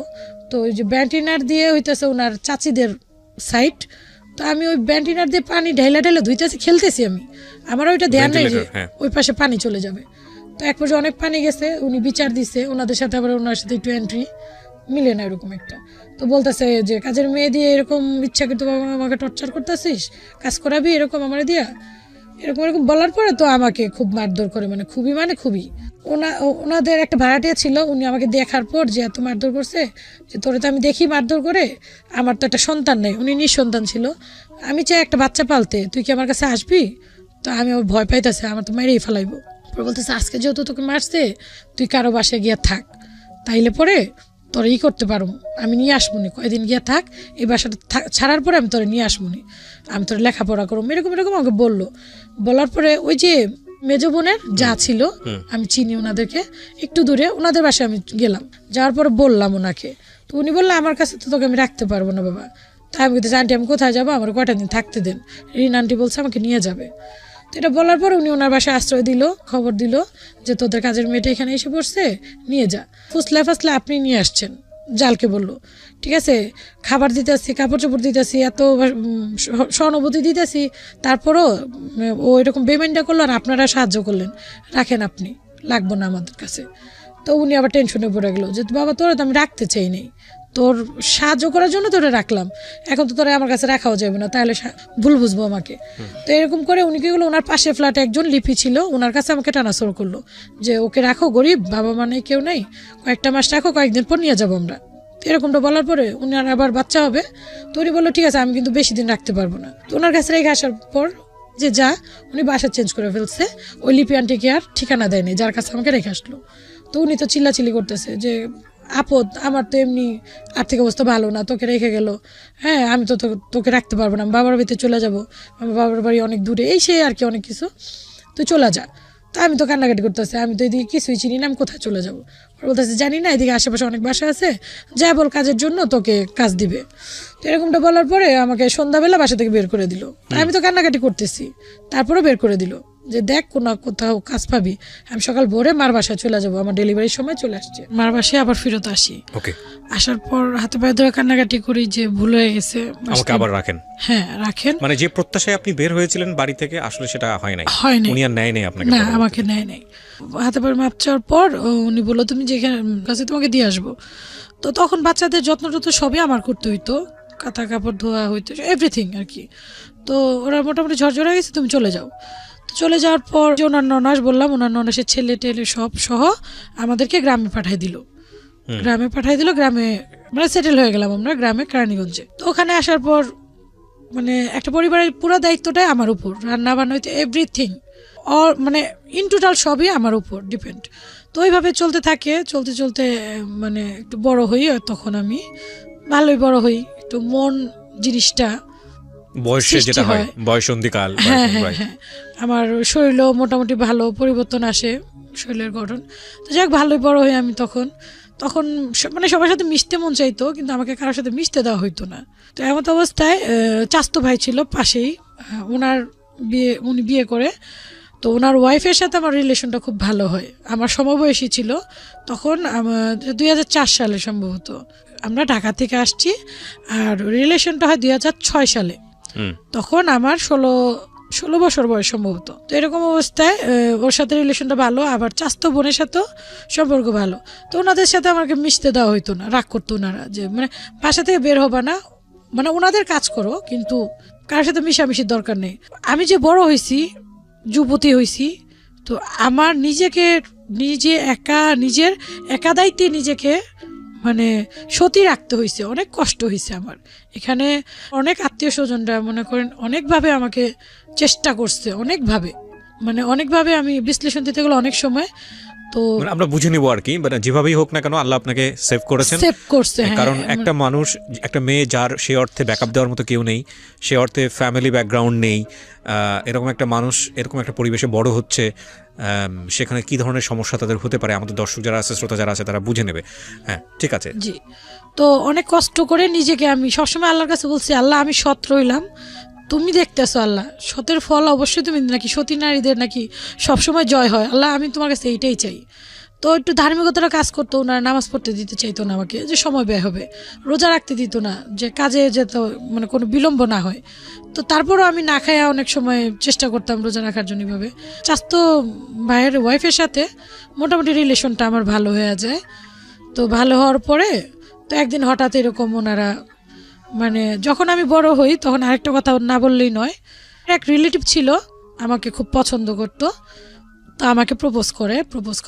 তো ওই যে ব্যান্টিনার দিয়ে হইতেছে ওনার চাচিদের সাইড, তো আমি ওই ব্যান্টিনার দিয়ে পানি ঢাইলা ধুইতেছি, খেলতেছি আমি, আমার ওইটা ধ্যান নেই যে ওই পাশে পানি চলে যাবে। তো এক পর্যায়ে অনেক পানি গেছে, উনি বিচার দিছে, ওনাদের সাথে আবার ওনার সাথে একটু এন্ট্রি মিলে না এরকম একটা। তো বলতেছে যে কাজের মেয়ে দিয়ে এরকম ইচ্ছাকৃত আমাকে টর্চার করতেছিস, কাজ করাবি এরকম আমার দিয়া, এরকম বলার পরে তো আমাকে খুব মারধর করে, মানে খুবই ওনাদের একটা ভাড়াটিয়া ছিল, উনি আমাকে দেখার পর যে এত মারধর করছে, যে তোরে তো আমি দেখি মারধর করে, আমার তো একটা সন্তান নেই, উনি নিঃসন্তান ছিল, আমি চাই একটা বাচ্চা পালতে, তুই কি আমার কাছে আসবি? তো আমি ভয় পাইতেছে, আমার তো মেরেই ফেলাইবো। বলতেছে আজকে যেহেতু তোকে মারছে, তুই কারো বাসায় গিয়া থাক, তাইলে পরে তোর করতে পারো, আমি নিয়ে আসবনি, কয়েকদিন গিয়া থাক, এই বাসাটা ছাড়ার পরে আমি তোরে নিয়ে আসবনি, আমি তোর লেখাপড়া করবো, এরকম আমাকে বললো। বলার পরে ওই যে মেজো বোনের যা ছিল, আমি চিনি ওনাদেরকে, একটু দূরে ওনাদের বাসায় আমি গেলাম, যাওয়ার পরে বললাম ওনাকে, তো উনি বললো আমার কাছে তো তোকে আমি রাখতে পারবো না বাবা। তাই আমি বলতেছি আন্টি আমি কোথায় যাবো, আমার কয়টা দিন থাকতে দেন, রিন আন্টি বলছে আমাকে নিয়ে যাবে। তো এটা বলার পর উনি ওনার বাসায় আশ্রয় দিল, খবর দিল যে তোদের কাজের মেয়েটা এখানে এসে পড়ছে, নিয়ে যা। ফাসলে আপনি নিয়ে আসছেন, জালকে বললো ঠিক আছে, খাবার দিতেছি, কাপড় চোপড় দিতেছি, এত সহানুভূতি দিতেছি, তারপরও ও এরকম বেমাইন্ডা করলো, আর আপনারা সাহায্য করলেন, রাখেন আপনি, লাগবো না আমাদের কাছে। তো উনি আবার টেনশনে পড়ে গেলো যে বাবা তোরা তো আমি রাখতে চাই নাই, তোর সাহায্য করার জন্য তোরা রাখলাম, এখন তো তোরা আমার কাছে রাখাও যাবে না, তাহলে ভুল বুঝবো আমাকে। তো এরকম করে উনি কি হলো, ওনার পাশে ফ্ল্যাটে একজন লিপি ছিল, ওনার কাছে আমাকে ট্রান্সফার করলো যে ওকে রাখো, গরিব বাবা মা নেই, কেউ নেই, কয়েকটা মাস রাখো, কয়েকদিন পর নিয়ে যাবো আমরা। এরকমটা বলার পরে উনার আবার বাচ্চা হবে, তো উনি বললো ঠিক আছে আমি কিন্তু বেশি দিন রাখতে পারবো না। তো ওনার কাছে রেখে আসার পর যে যা, উনি বাসা চেঞ্জ করে ফেলছে, ওই লিপি আন্টিকে আর ঠিকানা দেয়নি যার কাছে আমাকে রেখে আসলো। তো উনি তো চিল্লাচিল্লি করতেছে যে আপদ, আমার তো এমনি আর্থিক অবস্থা ভালো না, তোকে রেখে গেল, হ্যাঁ আমি তো তোকে রাখতে পারবো না, আমি বাবার বাড়িতে চলে যাব, আমার বাবার বাড়ি অনেক দূরে, এই সে আর কি অনেক কিছু, তুই চলে যা। তা আমি তো কান্নাকাটি করতেছি, আমি তো এদিকে কিছুই চিনি না, আমি কোথায় চলে যাবো? বলতেছে জানি না, এদিকে আশেপাশে অনেক বাসা আছে, যা বল কাজের জন্য তোকে কাজ দিবে। তো এরকমটা বলার পরে আমাকে সন্ধ্যাবেলা বাসা থেকে বের করে দিল, আমি তো কান্নাকাটি করতেছি, তারপরেও বের করে দিল যে দেখ কোথাও কাজ পাবি, আমি সকাল ভোরে মার বাসায় চলে যাবো, আমার ডেলিভারির সময় চলে আসছে, মার বাসায় আবার ফেরত আসি। আসার পর হাতে পায়ে ধরে কান্নাকাটি করি যে ভুল হয়ে গেছে, আমাকে আবার রাখেন। হ্যাঁ রাখেন, মানে যে প্রত্যাশায় আপনি বের হয়েছিলেন বাড়ি থেকে, আসলে সেটা হয় নাই, উনি আর নেয় নাই আপনাকে? না, আমাকে নেয় নাই। হাতে পায়ে মাপ চাওয়ার পর উনি বললো তুমি যেখানে কাছে তোমাকে দিয়ে আসবো। তো তখন বাচ্চাদের যত্ন টত্ন সবই আমার করতে হইতো, কাঁথা কাপড় ধোয়া হইতো, এভরিথিং আর কি। তো ওরা মোটামুটি ঝরঝরে গেছে, তুমি চলে যাও। তো চলে যাওয়ার পর যে ওনার ননাস বললাম, ওনার ননাসের ছেলে টেলে সব সহ আমাদেরকে গ্রামে পাঠাই দিল, গ্রামে মানে সেটেল হয়ে গেলাম আমরা গ্রামে, কেরানীগঞ্জে। তো ওখানে আসার পর মানে একটা পরিবারের পুরো দায়িত্বটাই আমার উপর, রান্না বান্না হইতে এভরিথিং, মানে ইন টোটাল সবই আমার উপর ডিপেন্ড। তো ওইভাবে চলতে থাকে, চলতে মানে একটু বড় হই, তখন আমি ভালোই বড় হই, একটু মন জিনিসটা বয়সে যেটা হয় বয়সন্ধিকাল, হ্যাঁ, আমার শরীরও মোটামুটি ভালো পরিবর্তন আসে, শরীরের গঠন। তো যাক ভালোই বড় হই আমি, তখন মানে সবার সাথে মিশতে মন চাইতো, কিন্তু আমাকে কারোর সাথে মিশতে দেওয়া হইতো না। তো এমন অবস্থায় চাচতো ভাই ছিল পাশেই, উনি বিয়ে করে, তো ওনার ওয়াইফের সাথে আমার রিলেশনটা খুব ভালো হয়, আমার সমবয়সী ছিল তখন, 2004 সালে সম্ভবত আমরা ঢাকা থেকে আসছি, আর রিলেশনটা হয় 2006 সালে। তখন আমার 16 বছর বয়স সম্ভবত। তো এরকম অবস্থায় ওর সাথে রিলেশনটা ভালো, আবার চাচাতো বোনের সাথেও সম্পর্ক ভালো। তো ওনাদের সাথে আমাকে মিশতে দেওয়া হইতো না, রাগ করতো ওনারা যে মানে বাসা থেকে বের হবা না, মানে ওনাদের কাজ করো কিন্তু কারোর সাথে মিশামিশির দরকার নেই। আমি যে বড় হয়েছি, যুবতী হয়েছি, তো আমার নিজের একা দায়িত্বে নিজেকে মানে সতী রাখতে হয়েছে, অনেক কষ্ট হয়েছে আমার। এখানে অনেক আত্মীয় স্বজনরা মনে করেন অনেকভাবে আমাকে চেষ্টা করছে, অনেকভাবে আমি বিশ্লেষণ দিতে গেলে অনেক সময়। তো মানে আমরা বুঝে নিব আর কি, মানে যেভাবেই হোক না কেন আল্লাহ আপনাকে সেভ করেছেন, সেভ করছে। কারণ একটা মানুষ, একটা মেয়ে যার সে অর্থে ব্যাকআপ দেওয়ার মতো কেউ নেই, সে অর্থে ফ্যামিলি ব্যাকগ্রাউন্ড নেই, এরকম একটা মানুষ এরকম একটা পরিবেশে বড় হচ্ছে, সেখানে কি ধরনের সমস্যা তাদের হতে পারে আমাদের দর্শক যারা আছে, শ্রোতা যারা আছে তারা বুঝে নেবে। হ্যাঁ, ঠিক আছে। জি, তো অনেক কষ্ট করে নিজেকে আমি সবসময় আল্লাহর কাছে বলছি, আল্লাহ আমি সৎ রইলাম, তুমি দেখতেছো আল্লাহ, সতের ফল অবশ্যই তুমি নাকি সতী নারীদের নাকি সবসময় জয় হয়, আল্লাহ আমি তোমার কাছে এইটাই চাই। তো একটু ধার্মিকতার কাজ করতো, ওনারা নামাজ পড়তে দিতে চাইতো না আমাকে, যে সময় ব্যয় হবে, রোজা রাখতে দিত না, যে কাজে যেত মানে কোনো বিলম্ব না হয়। তো তারপরও আমি না খাইয়া অনেক সময় চেষ্টা করতাম রোজা রাখার জন্য। এভাবে চাস্তো ভাইয়ের ওয়াইফের সাথে মোটামুটি রিলেশনটা আমার ভালো হয়ে যায়। তো ভালো হওয়ার পরে তো একদিন হঠাৎ এরকম ওনারা মানে যখন আমি বড় হই তখন আরেকটা কথা না বললেই নয়, এক রিলেটিভ ছিল আমাকে খুব পছন্দ করতো, তো আমাকে প্রপোজ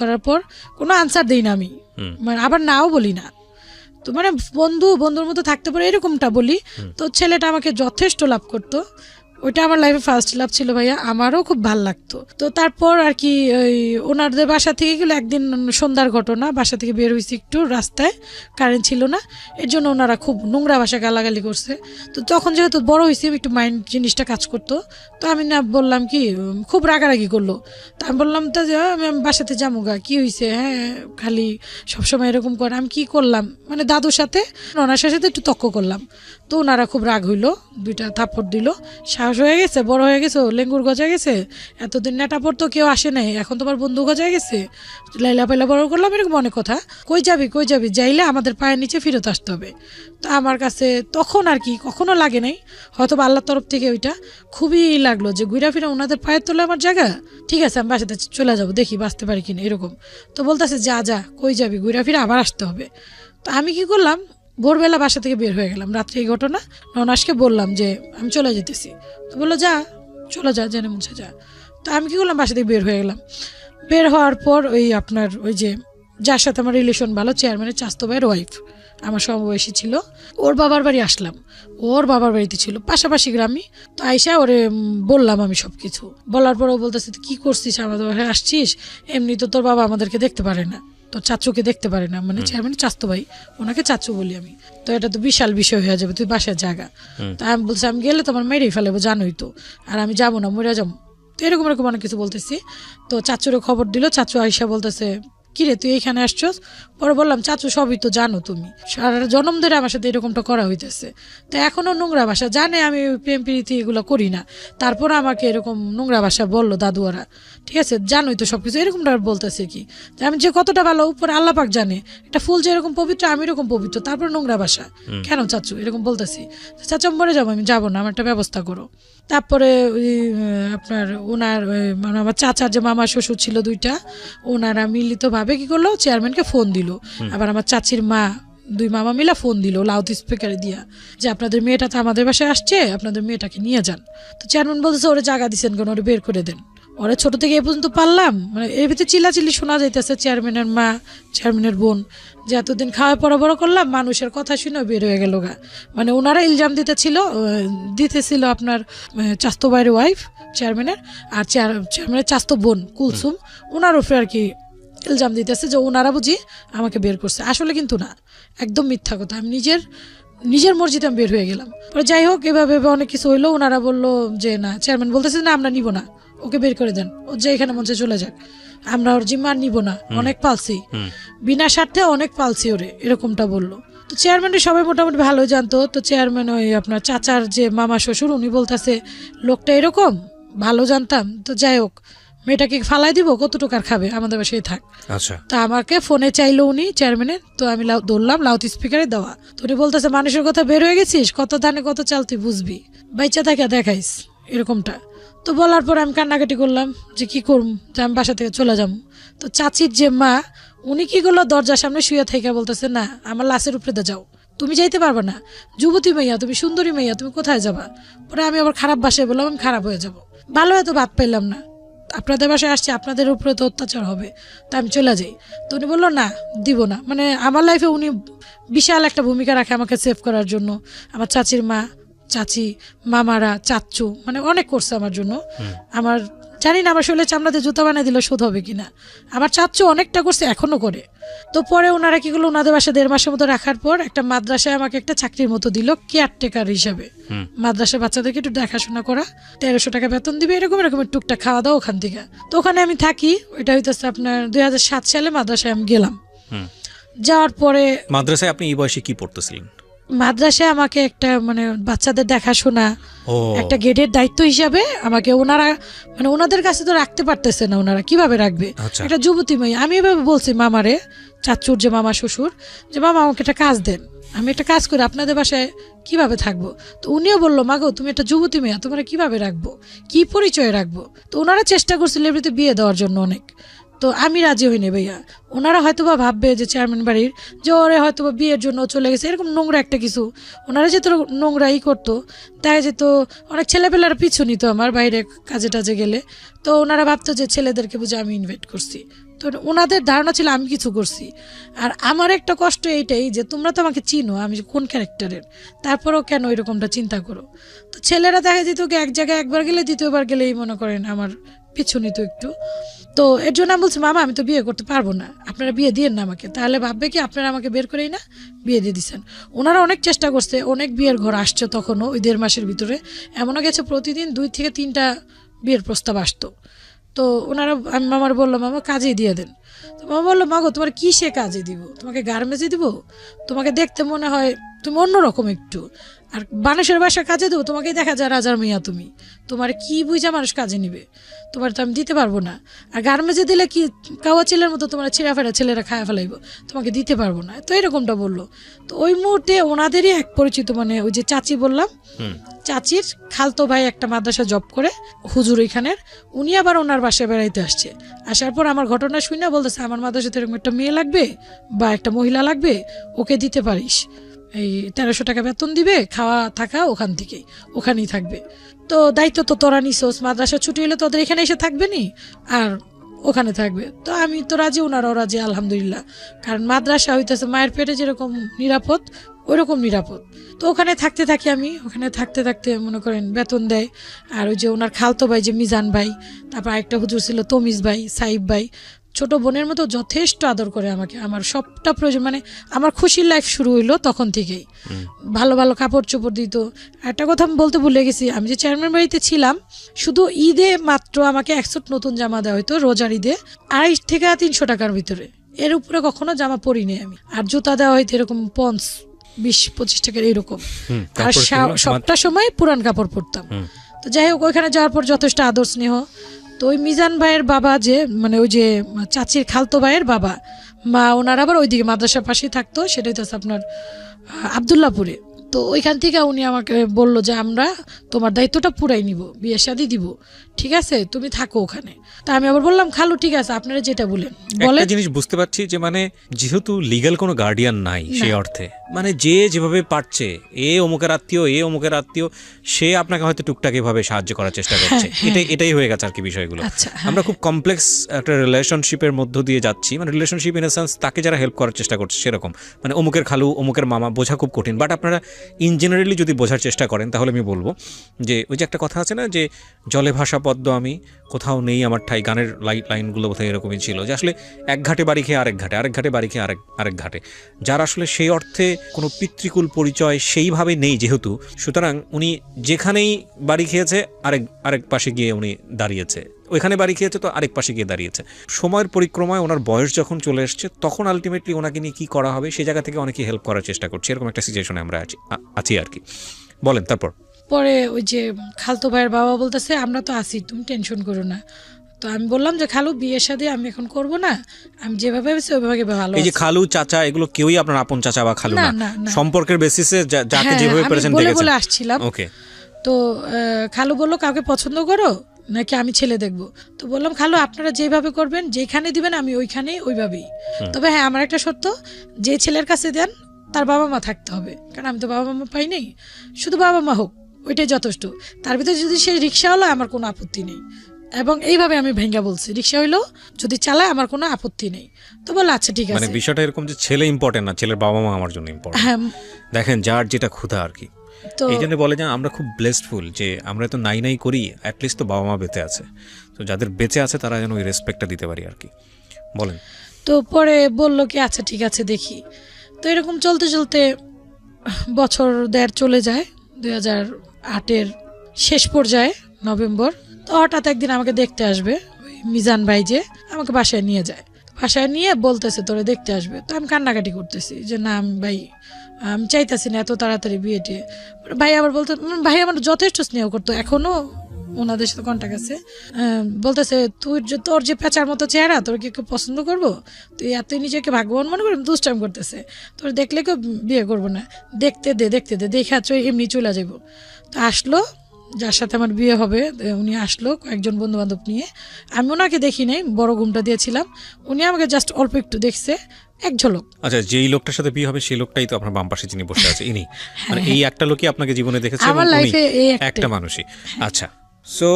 করার পর কোনো আনসার দিই না আমি, মানে আবার নাও বলি না, তো মানে বন্ধুর মতো থাকতে পারে এরকমটা বলি। তো ছেলেটা আমাকে যথেষ্ট লাভ করতো, ওইটা আমার লাইফে ফার্স্ট লাভ ছিল ভাইয়া, আমারও খুব ভালো লাগতো। তো তারপর আর কি ওই ওনাদের বাসা থেকে গেলে একদিন সন্ধ্যার ঘটনা, বাসা থেকে বের হয়েছি একটু, রাস্তায় কারেন্ট ছিল না, এর জন্য ওনারা খুব নোংরা ভাষা গালাগালি করছে। তো তখন যেহেতু বড় হয়েছি একটু মাইন্ড জিনিসটা কাজ করতো, তো আমি না বললাম কি, খুব রাগারাগি করলো, তো আমি বললাম তো যে আমি বাসাতে যাবো গা, কি হয়েছে, হ্যাঁ খালি সবসময় এরকম করে। আমি কি করলাম, মানে দাদুর সাথে ওনার সাথে একটু তক্ক করলাম, তো ওনারা খুব রাগ হইলো, 2টা থাপ্পড় দিল, সাহস হয়ে গেছে, বড় হয়ে গেছে, লেঙ্গুর গজা গেছে, এতদিন নেটা পড়তো কেউ আসে নাই, এখন তোমার বন্ধু গজা গেছে, লাইলা পাইলা বড় করলাম, এরকম অনেক কথা। কই যাবি যাইলে আমাদের পায়ের নিচে ফেরত আসতে হবে। তো আমার কাছে তখন আর কি কখনো লাগে নাই, হয়তো আল্লাহর তরফ থেকে ওইটা খুবই লাগলো যে ঘুরা ফিরা ওনাদের পায়ের তোলে আমার জায়গা, ঠিক আছে আমি বাসাতে চলে যাবো, দেখি বাঁচতে পারি কিনা এরকম। তো বলতেছে যা কই যাবি, ঘুরা ফিরা আবার আসতে হবে। তো আমি কি করলাম, ভোরবেলা বাসা থেকে বের হয়ে গেলাম, রাত্রে এই ঘটনা, ননাসকে বললাম যে আমি চলে যেতেছি। তো বললো চলে যা, জেনে মুছে যা। তো আমি কি করলাম, বাসা থেকে বের হয়ে গেলাম। বের হওয়ার পর ওই যে যার সাথে আমার রিলেশন ভালো, চেয়ারম্যানের চাস্তো ভাইয়ের ওয়াইফ, আমার সমবয়সী ছিল, ওর বাবার বাড়ি আসলাম, ওর বাবার বাড়িতে ছিল পাশাপাশি গ্রামই। তো আইসা ওরে বললাম আমি সব কিছু, বলার পর ও বলতেছে তুই কী করছিস, আমাদের বাসায় আসছিস, এমনি তো তোর বাবা আমাদেরকে দেখতে পারে না, তো চাচুকে দেখতে পারে না, মানে চেয়ারম্যানের চাস্তো ভাই, ওনাকে চাচু বলি আমি, তো এটা তো বিশাল বিষয় হয়ে যাবে, তুই বাসার জায়গা। তা আমি বলছি আমি গেলে তোমার মেরেই ফেলাবো, জানোই তো, আর আমি যাবো না, মরে যাবো। তো এরকম অনেক কিছু বলতেছি। তো চাচুরে খবর দিল, চাচু আইসা বলতেছে কিরে তুই এইখানে আসছস? পরে বললাম চাচু সবই তো জানো তুমি, সারা জন্ম ধরে আমার সাথে এরকমটা করা হইতেছে, তো এখনো নোংরা ভাষা জানে, আমি প্রেম প্রীতি এগুলো করি না, তারপর আমাকে এরকম নোংরা ভাষা বললো দাদুয়ারা, ঠিক আছে জানোই তো সবকিছু, এরকমটা বলতেছে কি যে আমি যে কতটা ভালো উপরে আল্লাহ পাক জানে, একটা ফুল যে এরকম পবিত্র আমি এরকম পবিত্র, তারপর নোংরা ভাষা কেন চাচু এরকম বলতেছি? চাচু মরে যাবো, আমি যাবো না, আমার একটা ব্যবস্থা করো। তারপরে আপনার ওনার মানে আমার চাচার যে মামা শ্বশুর ছিল 2টা, ওনারা মিলিতভাবে কি করলো, চেয়ারম্যানকে ফোন দিল, আবার আমার চাচির মা 2 মামা মিলা ফোন দিল লাউড স্পিকারে দিয়া, যে আপনাদের মেয়েটা তো আমাদের বাসায় আসছে, আপনাদের মেয়েটাকে নিয়ে যান। তো চেয়ারম্যান বলতেছে ওরে জায়গা দিচ্ছেন কেন, ওরে বের করে দেন। ওরা ছোট থেকে এ পর্যন্ত পারলাম, মানে এর ভিতরে চিল্লাচিল্লি শোনা যাইতেছে, চেয়ারম্যানের মা চেয়ারম্যানের বোন, যে এতদিন খাওয়া পড়া বড় করলাম, মানুষের কথা শুনে বের হয়ে গেল গা। মানে ওনারা ইলজাম দিতেছিল আপনার চাস্তো ভাইয়ের ওয়াইফ চেয়ারম্যানের, আর চেয়ারম্যানের চাস্তো বোন কুলসুম, ওনার উপরে আর কি ইলজাম দিতেছে যে ওনারা বুঝি আমাকে বের করছে, আসলে কিন্তু না, একদম মিথ্যা কথা। আমি নিজের মর্জিতে আমি বের হয়ে গেলাম। পরে যাই হোক এভাবে অনেক কিছু হইলো, ওনারা বললো যে না, চেয়ারম্যান বলতেছে না আমরা নিব না, ওকে বের করে দেন, ও যে এখানে মঞ্চে চলে যাক, আমরা ওর জিম্মা নিব না, অনেক পালছি, বিনা স্বার্থে অনেক পালছি ওরে, এরকমটা বললো। তো চেয়ারম্যানের সবাই মোটামুটি ভালো জানতো। তো চেয়ারম্যান আপনার চাচার যে মামা শ্বশুর, উনি বলতেছে লোকটা এরকম, ভালো জানতাম। তো যাই হোক মেয়েটাকে ফালাই দিব, কতটুকু আর খাবে, আমাদের বাসায় থাক। আচ্ছা, তা আমাকে ফোনে চাইলো উনি চেয়ারম্যানের, তো আমি ধরলাম লাউড স্পিকারে দেওয়া। তো উনি বলতেছে মানুষের কথা বের হয়ে গেছিস, কত ধানে কত চাল তুই বুঝবি, বাইচা থাকে দেখাইস এরকমটা। তো বলার পর আমি কান্নাকাটি করলাম যে কি করব, যে আমি বাসা থেকে চলে যাব। তো চাচির যে মা উনি কি করলো, দরজার সামনে শুয়ে থেকে বলতেছে না আমার লাশের উপরে যাও, তুমি যাইতে পারবে না, যুবতী মাইয়া তুমি, সুন্দরী মাইয়া তুমি কোথায় যাবা। পরে আমি আবার খারাপ বাসায় বললাম আমি খারাপ হয়ে যাব, ভালো এত ভাত পাইলাম না, আপনাদের বাসায় আসছি আপনাদের উপরে তো অত্যাচার হবে, তো আমি চলে যাই। তো উনি বললো না দিব না, মানে আমার লাইফে উনি বিশাল একটা ভূমিকা রাখে আমাকে সেভ করার জন্য। আমার চাচির মা, চাচি, মামারা, চাচ্চু, মানে অনেক করছে আমার জন্য। আমার জানি না আমার শরীরে চামড়াতে জুতা বানিয়ে দিলে শোধ হবে কিনা, আমার চাচ্চু অনেকটা করছে, এখনো করে। তো পরে ওনারা কি করলো, ওনাদের বাসায় 1.5 মাসের মতো রাখার পর একটা মাদ্রাসায় আমাকে একটা চাকরির মতো দিল কেয়ারটেকার হিসাবে। মাদ্রাসার বাচ্চাদেরকে একটু দেখাশোনা করা, 1300 টাকা বেতন দিবে, এরকম এরকম টুকটাক খাওয়া দাওয়া ওখান থেকে। তো ওখানে আমি থাকি, ওইটা হইতেছে আপনার 2007 সালে মাদ্রাসায় আমি গেলাম। যাওয়ার পরে মাদ্রাসায় আপনি এই বয়সে কি পড়তেছিলেন? মাদ্রাসায় আমাকে একটা মানে বাচ্চাদের দেখাশোনা, একটা গেটের দায়িত্ব হিসাবে আমাকে ওনারা, মানে ওনাদের কাছে তো রাখতে পারতেছে না, ওনারা কিভাবে রাখবে একটা যুবতী মেয়ে। আমি এভাবে বলছি মামারে, চাচুর যে মামা শ্বশুর, যে মামা আমাকে একটা কাজ দেন, আমি একটা কাজ করি, আপনাদের বাসায় কিভাবে থাকবো। তো উনিও বললো মাগো তুমি একটা যুবতী মেয়ে, তোমার কিভাবে রাখবো, কি পরিচয় রাখবো। তো ওনারা চেষ্টা করছিল এমনিতে বিয়ে দেওয়ার জন্য অনেক, তো আমি রাজি হইনি ভাইয়া। ওনারা হয়তো বা ভাববে যে চেয়ারম্যান বাড়ির যে ওরে হয়তো বা বিয়ের জন্য চলে গেছে, এরকম নোংরা একটা কিছু। ওনারা যেহেতু নোংরাই করতো, তাই যেত অনেক ছেলেপেলারা পিছু নিত আমার বাইরে কাজে টাজে গেলে। তো ওনারা ভাবতো যে ছেলেদেরকে বুঝে আমি ইনভাইট করছি, তো ওনাদের ধারণা ছিল আমি কিছু করছি। আর আমার একটা কষ্ট এইটাই যে তোমরা তো আমাকে চিনো আমি কোন ক্যারেক্টারের, তারপরেও কেন এরকমটা চিন্তা করো। তো ছেলেরা দেখা যেত এক জায়গায় একবার গেলে দ্বিতীয়বার গেলেই মনে করেন আমার পিছু নিত একটু। তো এর জন্য আমি বলছি মামা আমি তো বিয়ে করতে পারবো না, আপনারা বিয়ে দিয়েন না আমাকে, তাহলে ভাববে কি আপনারা আমাকে বের করেই না বিয়ে দিয়ে দিচ্ছেন। ওনারা অনেক চেষ্টা করছে, অনেক বিয়ের ঘর আসছে তখনও ওই 1.5 মাসের ভিতরে, এমনও গেছে প্রতিদিন 2 থেকে 3টা বিয়ের প্রস্তাব আসতো। তো ওনারা, আমি মামার বললাম মামা কাজেই দিয়ে দেন। তো মামা বললো মাগো তোমার কিসে কাজে দিব, তোমাকে গার্মেন্টসে দিব, তোমাকে দেখতে মনে হয় তুমি অন্যরকম একটু, আর মানুষের বাসায় কাজে দেবো, তোমাকেই দেখা যায় রাজার মেয়া, তুমি তোমার কি বুঝা মানুষ কাজে নিবে, তোমার তো আমি দিতে পারবো না। আর গার্মেন্টসে দিলে কি কাওয়া ছেলের মতো তোমার ছিঁড়া ফেরা ছেলেরা খায়া ফেলাইব, তোমাকে দিতে পারবো না। তো এরকমটা বললো। তো ওই মুহূর্তে ওনাদেরই এক পরিচিত, মানে ওই যে চাচি বললাম, চাচির খালতো ভাই একটা মাদ্রাসা জব করে হুজুর এখানের, উনি আবার ওনার বাসায় বেড়াইতে আসছে। আসার পর আমার ঘটনা শুনে বলতেছে আমার মাদ্রাসাতে এরকম একটা মেয়ে লাগবে বা একটা মহিলা লাগবে, ওকে দিতে পারিস, এই 1300 টাকা বেতন দিবে, খাওয়া থাকা ওখান থেকেই, ওখানেই থাকবে। তো দায়িত্ব তো তোরা নিছোস, মাদ্রাসা ছুটি হলে তোদের এখানে এসে থাকবে নি আর ওখানে থাকবে। তো আমি তো রাজি, ওনারাও রাজি আলহামদুলিল্লাহ, কারণ মাদ্রাসা হইতেছে মায়ের পেটে যেরকম নিরাপদ ওইরকম নিরাপদ। তো ওখানে থাকতে থাকি আমি, ওখানে থাকতে থাকতে মনে করেন বেতন দেয়। আর ওই যে ওনার খালতো ভাই যে মিজান ভাই, তারপর আরেকটা হুজুর ছিল তমিজ ভাই, সাইব ভাই, ছোট বোনের মতো যথেষ্ট আদর করে আমাকে, আমার সবটা প্রয়োজন, মানে আমার খুশির লাইফ শুরু হইলো তখন থেকেই। ভালো ভালো কাপড় চোপড় দিত। একটা কথা আমি বলতে ভুলে গেছি, আমি যে চেয়ারম্যান বাড়িতে ছিলাম শুধু ঈদে মাত্র আমাকে 1 সেট নতুন জামা দেওয়া হইতো, রোজার ঈদে 250 থেকে 300 টাকার ভিতরে, এর উপরে কখনো জামা পরিনি আমি। আর জুতা দেওয়া হইতো এরকম 20-25 টাকার এরকম। আর সবটা সময় পুরান কাপড় পরতাম। তো যাই হোক ওইখানে যাওয়ার পর যথেষ্ট আদর স্নেহ। তো ওই মিজান ভাইয়ের বাবা যে, মানে ওই যে চাচির খালতো ভাইয়ের বাবা মা, ওনার আবার ওইদিকে মাদ্রাসার পাশেই থাকতো, সেটাই তো আপনার আবদুল্লাপুরে। তো ওইখান থেকে উনি আমাকে বললো যে আমরা তোমার দায়িত্বটা পুরাই নিব, বিয়ে শাদি দিব, ঠিক আছে তুমি থাকো ওখানে। তা আমি আবার বললাম খালু ঠিক আছে আপনারা যেটা বলেন। একটা জিনিস বুঝতে পারছি যে মানে যেহেতু লিগ্যাল কোনো গার্ডিয়ান নাই সেই অর্থে, মানে যে যেভাবে পারছে, অমুকের আত্মীয় অমুকের আত্মীয়, সে আপনাকে হয়তো টুকটাক এভাবে সাহায্য করার চেষ্টা করছে, এটাই হয়ে গেছে আর কি বিষয়গুলো। আমরা খুব কমপ্লেক্স একটা রিলেশনশিপের মধ্য দিয়ে যাচ্ছি, মানে রিলেশনশিপ ইন এ সেন্স তাকে যারা হেল্প করার চেষ্টা করছে সেরকম, মানে অমুকের খালু অমুকের মামা বোঝা খুব কঠিন। বাট আপনারা ইন জেনারেলি যদি বোঝার চেষ্টা করেন তাহলে আমি বলবো যে ওই যে একটা কথা আছে না যে জলে ভাসা পদ্ম আমি কোথাও নেই আমার ঠাই, গানের লাইনগুলো বোধহয় এরকমই ছিল, যে আসলে এক ঘাটে বাড়ি খেয়ে আরেক ঘাটে, আরেক ঘাটে বাড়ি খেয়ে আরেক ঘাটে, যার আসলে সেই অর্থে কোনো পিতৃকুল পরিচয় সেইভাবে নেই যেহেতু, সুতরাং উনি যেখানেই বাড়ি খেয়েছে আরেক পাশে গিয়ে উনি দাঁড়িয়েছে, ওইখানে বাড়ি খেয়েছে তো আরেক পাশে গিয়ে দাঁড়িয়েছে। সময়ের পরিক্রমায় ওনার বয়স যখন চলে এসছে তখন আলটিমেটলি ওনাকে নিয়ে কী করা হবে সেই জায়গা থেকে অনেকেই হেল্প করার চেষ্টা করছে, এরকম একটা সিচুয়েশনে আমরা আছি আর কি। বলেন তারপর। পরে ওই যে খালতো ভাইয়ের বাবা বলতেছে আমরা তো আছি, তুমি টেনশন করো না। তো আমি বললাম যে খালু বিয়ের সাথে আমি এখন করব না, আমি যেভাবে ভেবেছি ওইভাবে ভালো। এই যে খালু চাচা এগুলো কেউই আপনার আপন চাচা বা খালু না, সম্পর্কের বেসিসে যাকে যেভাবে প্রেজেন্ট দেখেছেন বলে আসছিলাম। ওকে। তো খালু বললো কাউকে পছন্দ করো, নাকি আমি ছেলে দেখব? তো বললাম খালু আপনারা যেভাবে করবেন, যেখানে দিবেন আমি ওইখানেই ওইভাবেই। তবে হ্যাঁ আমার একটা শর্ত, যে ছেলের কাছে দেন তার বাবা মা থাকতে হবে, কারণ আমি তো বাবা মা পাই নাই, শুধু বাবা মা হোক ওইটাই যথেষ্ট। তার ভিতরে যদি সে রিক্সা হলো আমার কোনো আপত্তি নেই, এবং এইভাবে আমি ভেঙ্গা বলছি রিক্সা হইলো যদি চালায় আমার কোনো আপত্তি নেই। তো বললো আচ্ছা ঠিক মানে আছে। বিষয়টা এরকম যে ছেলে ইম্পর্টেন্ট না, ছেলের বাবা মা আমার জন্য ইম্পর্টেন্ট। হ্যাঁ দেখেন যার যেটা ক্ষুধা আর কি। তো এই জন্য বলে যে আমরা খুব ব্লেসডফুল যে আমরা তো নাই নাই করি, অ্যাটলিস্ট তো বাবা মা বেঁচে আছে, তো যাদের বেঁচে আছে তারা যেন ওই রেসপেক্টটা দিতে পারি আর কি। বলেন। তো পরে বললো কি আচ্ছা ঠিক আছে দেখি। তো এরকম চলতে চলতে বছর দেড় চলে যায়, 2008-এর শেষ পর্যায়ে নভেম্বর। তো হঠাৎ একদিন আমাকে দেখতে আসবে ওই মিজান ভাই, যে আমাকে বাসায় নিয়ে যায়। বাসায় নিয়ে বলতেছে তোরে দেখতে আসবে। তো আমি কান্নাকাটি করতেছি যে না আমি ভাই আমি চাইতেছি না এত তাড়াতাড়ি বিয়ে টিয়ে। ভাই আবার বলতে, ভাই আমার যথেষ্ট স্নেহ করতো, এখনো ওনাদের সাথে কন্ট্যাক্ট আছে। বলতেছে তোর যে পেঁচার মতো চেহারা, তোর কি কেউ পছন্দ করবো? তুই এতই নিজেকে ভাগ্যবান মনে করি, দুষ্টাইম করতেছে, তোর দেখলে কেউ বিয়ে করবো না, দেখতে দে দেখে এমনি চলে যাবো। তো আসলো, যার সাথে আমার বিয়ে হবে উনি আসলো কয়েকজন বন্ধু বান্ধব নিয়ে। আমি ওনাকে দেখি নাই, বড় ঘুমটা দিয়েছিলাম, উনি আমাকে জাস্ট অল্প একটু দেখছে, এক ঝলক। আচ্ছা, যেই লোকটার সাথে বিয়ে হবে সেই লোকটাই তো আপনার বাম পাশে যিনি বসে আছে ইনি, মানে এই একটা লোকই আপনাকে জীবনে দেখেছে আমার লাইফে এই একটা মানুষই। আচ্ছা, সো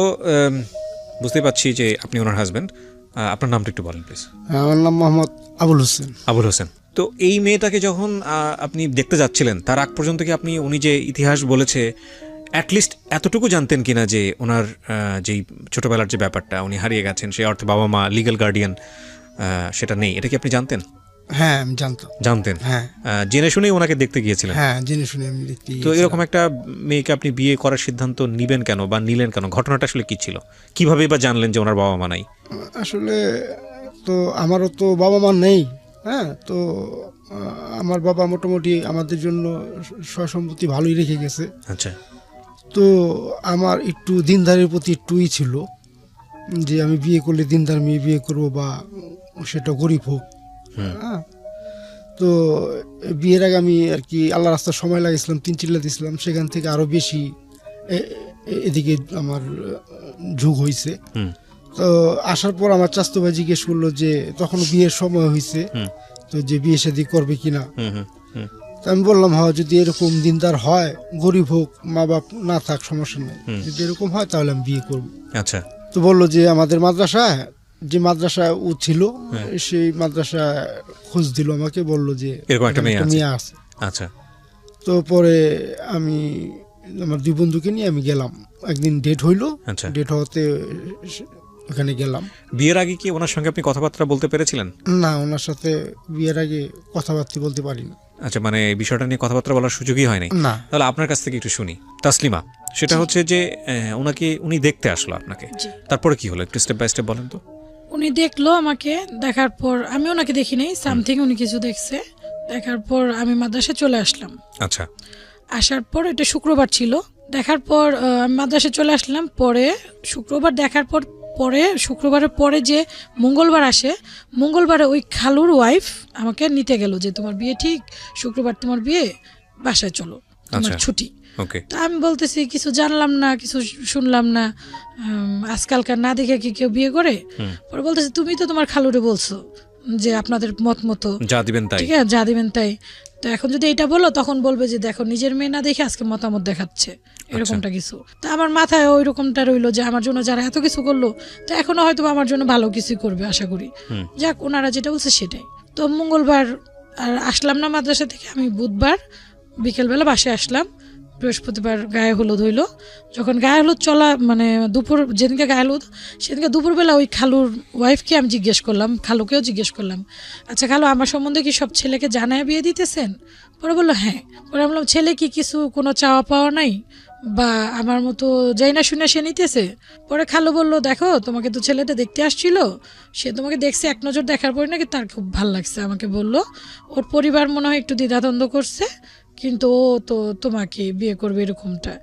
বুঝতে পারছি যে আপনি ওনার হাজবেন্ড। আপনার নামটা একটু বলেন প্লিজ। আমার নাম মোহাম্মদ আবুল হোসেন। আবুল হোসেন। তো এই মেয়েটাকে যখন আপনি দেখতে যাচ্ছিলেন তার আগ পর্যন্ত কি আপনি উনি যে ইতিহাস বলেছে অ্যাটলিস্ট এতটুকু জানতেন কিনা যে ওনার যেই ছোটবেলার যে ব্যাপারটা উনি হারিয়ে গেছেন, সেই অর্থে বাবা মা লিগ্যাল গার্ডিয়ান সেটা নেই, এটা কি আপনি জানতেন? হ্যাঁ আমি জানতেন। হ্যাঁ জেনে শুনেই ওনাকে দেখতে গিয়েছিলেন? হ্যাঁ জেনে শুনে আমি দেখতে তো এরকম একটা মেয়েকে আপনি বিয়ে করার সিদ্ধান্ত নিবেন কেন বা নিলেন কেন? ঘটনাটা আসলে কি ছিল? কিভাবে বা জানলেন যে ওনার বাবা মা নাই? আসলে তো আমারও তো বাবা মা নেই। হ্যাঁ, তো আমার বাবা মোটামুটি আমাদের জন্য সয়-সম্পত্তি ভালোই রেখে গেছে। আচ্ছা। তো আমার একটু দিনদারের প্রতি একটুই ছিল যে আমি বিয়ে করলে দিনদার মেয়ে বিয়ে করবো, বা সেটা গরিব হোক। হ্যাঁ, তো বিয়ের আগে আমি আর কি আল্লাহ রাস্তার সময় লাগিয়েছিলাম, 3 চিল্লা দিয়েছিলাম, সেখান থেকে আরও বেশি এদিকে আমার ঝোঁক হয়েছে। তো আসার পর আমার চাচতো ভাই জিজ্ঞেস করলো যে তখন বিয়ের সময় হয়েছে, তো যে বিয়ে শাদী করবে কিনা। তো আমি বললাম হ্যাঁ, যদি এরকম দিনদার হয়, গরিব হোক, মা বাপ না থাক সমস্যা নেই, যদি এরকম হয় তাহলে আমি বিয়ে করব। আচ্ছা। তো বললো যে আমাদের মাদ্রাসায়, যে মাদ্রাসায় ও ছিল সেই মাদ্রাসায় খোঁজ দিল আমাকে, বললো যে এরকম একটা মেয়ে আছে। আচ্ছা। তো পরে আমি আমার 2 বন্ধুকে নিয়ে আমি গেলাম, একদিন ডেট হইলো। আচ্ছা। ডেট হওয়াতে ওখানে গেলাম। বিয়ের আগে কি ওনার সঙ্গে আপনি কথাবার্তা বলতে পেরেছিলেন? না, ওনার সাথে বিয়ের আগে কথাবার্তা বলতে পারিনি। আচ্ছা, মানে এই বিষয়টা নিয়ে কথাবার্তা বলার সুযোগই হয়নি? না। তাহলে আপনার কাছ থেকে একটু শুনি। তাসলিমা, সেটা হচ্ছে যে উনি দেখতে আসলো আপনাকে, তারপরে কি হলো একটু স্টেপ বাই স্টেপ বলেন তো। উনি দেখলো আমাকে, দেখার পর আমি ওনাকে দেখি নাই, সামথিং উনি কিছু দেখছে, দেখার পর আমি মাদ্রাসায় চলে আসলাম। আচ্ছা। আসার পর এটা শুক্রবার ছিল, দেখার পর আমি মাদ্রাসায় চলে আসলাম। পরে শুক্রবার দেখার পর শুক্রবারের পরে যে মঙ্গলবার আসে, মঙ্গলবারে ওই খালুর ওয়াইফ আমাকে নিতে গেল যে তোমার বিয়ে ঠিক, শুক্রবার তোমার বিয়ে, বাসায় চলো, তোমার ছুটি। তো আমি বলতেছি কিছু জানলাম না, কিছু শুনলাম না, আজকালকার না দেখে কি কেউ বিয়ে করে? পরে বলতেছি তুমি তো তোমার খালুরে বলছো যে আপনাদের মত মতো যা দিবেন তাই, ঠিক আছে যা দিবেন তাই, তো এখন যদি এটা বলো তখন বলবে যে দেখো নিজের মেয়ে না দেখে আজকে মতামত দেখাচ্ছে, এরকমটা কিছু। তো আমার মাথায় ওই রকমটা রইলো যে আমার জন্য যারা এত কিছু করলো, তো এখনো হয়তো আমার জন্য ভালো কিছু করবে আশা করি। যাক, ওনারা যেটা বলছে সেটাই। তো মঙ্গলবার আর আসলাম না মাদ্রাসা থেকে, আমি বুধবার বিকেলবেলা বাসায় আসলাম। বৃহস্পতিবার গায়ে হলুদ হইলো। যখন গায়ে হলুদ চলা মানে দুপুর, যেদিনকে গায়ে হলুদ সেদিনকে দুপুরবেলা ওই খালুর ওয়াইফকে আমি জিজ্ঞেস করলাম, খালুকেও জিজ্ঞেস করলাম, আচ্ছা খালু আমার সম্বন্ধে কি সব ছেলেকে জানায় বিয়ে দিতেছেন? পরে বললো হ্যাঁ। পরে আমি বললাম ছেলে কি কিছু কোনো চাওয়া পাওয়া নাই, বা আমার মতো যাই না শুনে সে নিতেছে? পরে খালু বললো দেখো তোমাকে তো ছেলেটা দেখতে আসছিল, সে তোমাকে দেখছে, এক নজর দেখার পরে নাকি তার খুব ভালো লাগছে। আমাকে বললো ওর পরিবার মনে হয় একটু দ্বিধাদ্বন্দ্ব করছে, কিন্তু ও তো তোমাকে বিয়ে করবে এরকমটা।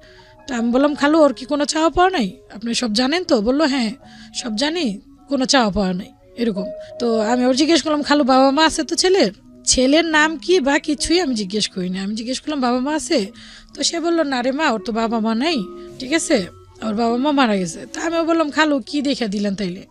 তা আমি বললাম খালু ওর কি কোনো চাওয়া পাওয়া নাই, আপনি সব জানেন তো? বললো হ্যাঁ সব জানি, কোনো চাওয়া পাওয়া নাই এরকম। তো আমি ওর জিজ্ঞেস করলাম খালু বাবা মা আছে তো ছেলের নাম কি বা কিছুই আমি জিজ্ঞেস করি না, আমি জিজ্ঞেস করলাম বাবা মা আছে? তো সে বললো না রে মা, ওর তো বাবা মা নাই, ঠিক আছে ওর বাবা মা মারা গেছে। তা আমি বললাম খালু কি দেখে দিলেন তাইলে?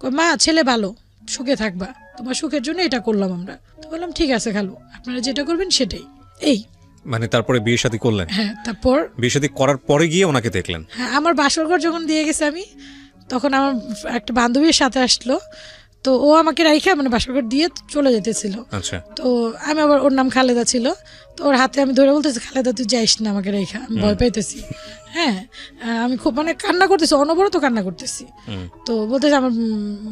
কই মা ছেলে ভালো, সুখে থাকবা, তোমার সুখের জন্য এটা করলাম আমরা। তো বললাম ঠিক আছে খালু, আপনারা যেটা করবেন সেটাই। এই মানে তারপরে বিয়ে শাদী করলেন? হ্যাঁ, তারপর বিয়ে শাদী করার পরে গিয়ে ওনাকে দেখলেন? হ্যাঁ, আমার বাসরঘর যখন দিয়ে গেছে আমি, তখন আমার একটা বান্ধবীর সাথে আসলো, তো ও আমাকে রাইখা মানে বাসরঘর দিয়ে চলে যেতেছিল। আচ্ছা। তো আমি আবার, ওর নাম খালেদা ছিল, তো ওর হাতে আমি ধরে বলতেছি খালেদা তুই যাইস না আমাকে রেখা, আমি ভয় পাইতেছি। হ্যাঁ, আমি খুব মানে কান্না করতেছি, অনবরত কান্না করতেছি। তো বলতেছে আমার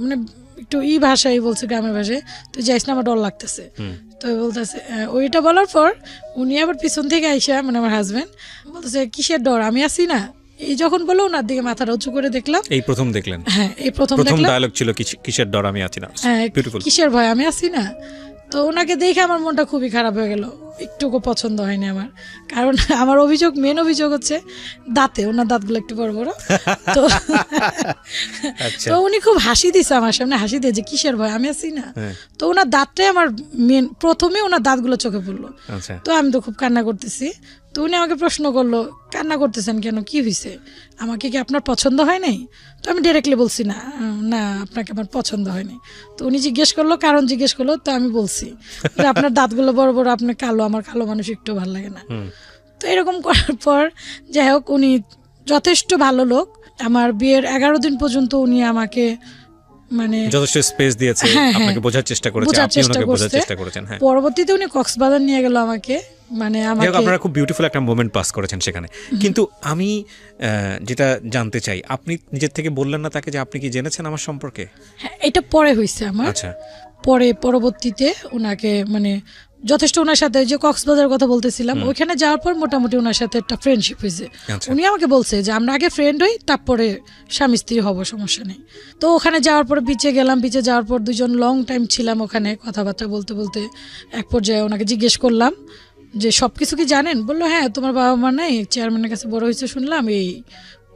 মানে একটু ভাষায় বলছে, গ্রামের ভাষায়, তুই যাইস না আমার ডর লাগতেছে। তো বলতেছে ওইটা বলার পর উনি আবার পিছন থেকে আইসা মানে আমার হাজবেন্ড বলতেছে কিসের ডর, আমি আছি না। এই যখন বলো ওনার দিকে মাথাটা উঁচু করে দেখলাম, এই প্রথম দেখলেন? হ্যাঁ, এই প্রথম ডায়লগ ছিল কিসের ডর, আমি আছি না। হ্যাঁ, কিসের ভয়, আমি আছি না। তো ওনাকে দেখে আমার মনটা খুবই খারাপ হয়ে গেল, একটুকু পছন্দ হয়নি আমার। কারণ আমার অভিযোগ, মেন অভিযোগ হচ্ছে দাঁতে, ওনার দাঁতগুলো একটু বড় বড়। তো তো উনি খুব হাসি দিছে আমার সামনে, হাসি দিয়ে যে কিসের ভয়, আমি আছি না। তো ওনার দাঁতটাই আমার মেন, প্রথমে ওনার দাঁতগুলো চোখে পড়লো। তো আমি তো খুব কান্না করতেছি। তো উনি আমাকে প্রশ্ন করলো কান্না করতেছেন কেন, কি হয়েছে, আমাকে কি আপনার পছন্দ হয় নাই? তো আমি ডিরেক্টলি বলছি না, না আপনাকে আমার পছন্দ হয়নি। তো উনি জিজ্ঞেস করলো, কারণ জিজ্ঞেস করলো, তো আমি বলছি যে আপনার দাঁতগুলো বড় বড়, আপনি কালো, আমার কালো মানুষ একটু ভালো লাগে না। তো এরকম করার পর যাই হোক, উনি যথেষ্ট ভালো লোক। আমার বিয়ের 11 দিন পর্যন্ত উনি আমাকে মানে যথেষ্ট স্পেস দিয়েছে, আপনাকে বোঝার চেষ্টা করেছে, আপনি ওনাকে বোঝার চেষ্টা করেছেন। হ্যাঁ, পরবর্তীতে উনি কক্সবাজার নিয়ে গেল আমাকে, মানে আমাকে, আপনারা খুব বিউটিফুল একটা মোমেন্ট পাস করেছেন সেখানে। কিন্তু আমি যেটা জানতে চাই, আপনি নিজের থেকে বললেন না তাকে যে আপনি কি জেনেছেন আমার সম্পর্কে? হ্যাঁ, এটা পরে হয়েছে আমার। আচ্ছা, পরবর্তীতে ওনাকে মানে যথেষ্ট, ওনার সাথে যে কক্সবাজার কথা বলতেছিলাম, ওইখানে যাওয়ার পর মোটামুটি ওনার সাথে একটা ফ্রেন্ডশিপ হয়েছে। উনি আমাকে বলছে যে আমরা আগে ফ্রেন্ড হই, তারপরে স্বামী স্ত্রী হব, সমস্যা নেই। তো ওখানে যাওয়ার পর বিচে গেলাম, বিচে যাওয়ার পর দুজন লং টাইম ছিলাম ওখানে, কথাবার্তা বলতে বলতে এক পর্যায়ে ওনাকে জিজ্ঞেস করলাম যে সব কিছু কি জানেন? বললো হ্যাঁ, তোমার বাবা মা নাই, চেয়ারম্যানের কাছে বড় হয়েছে শুনলাম। এই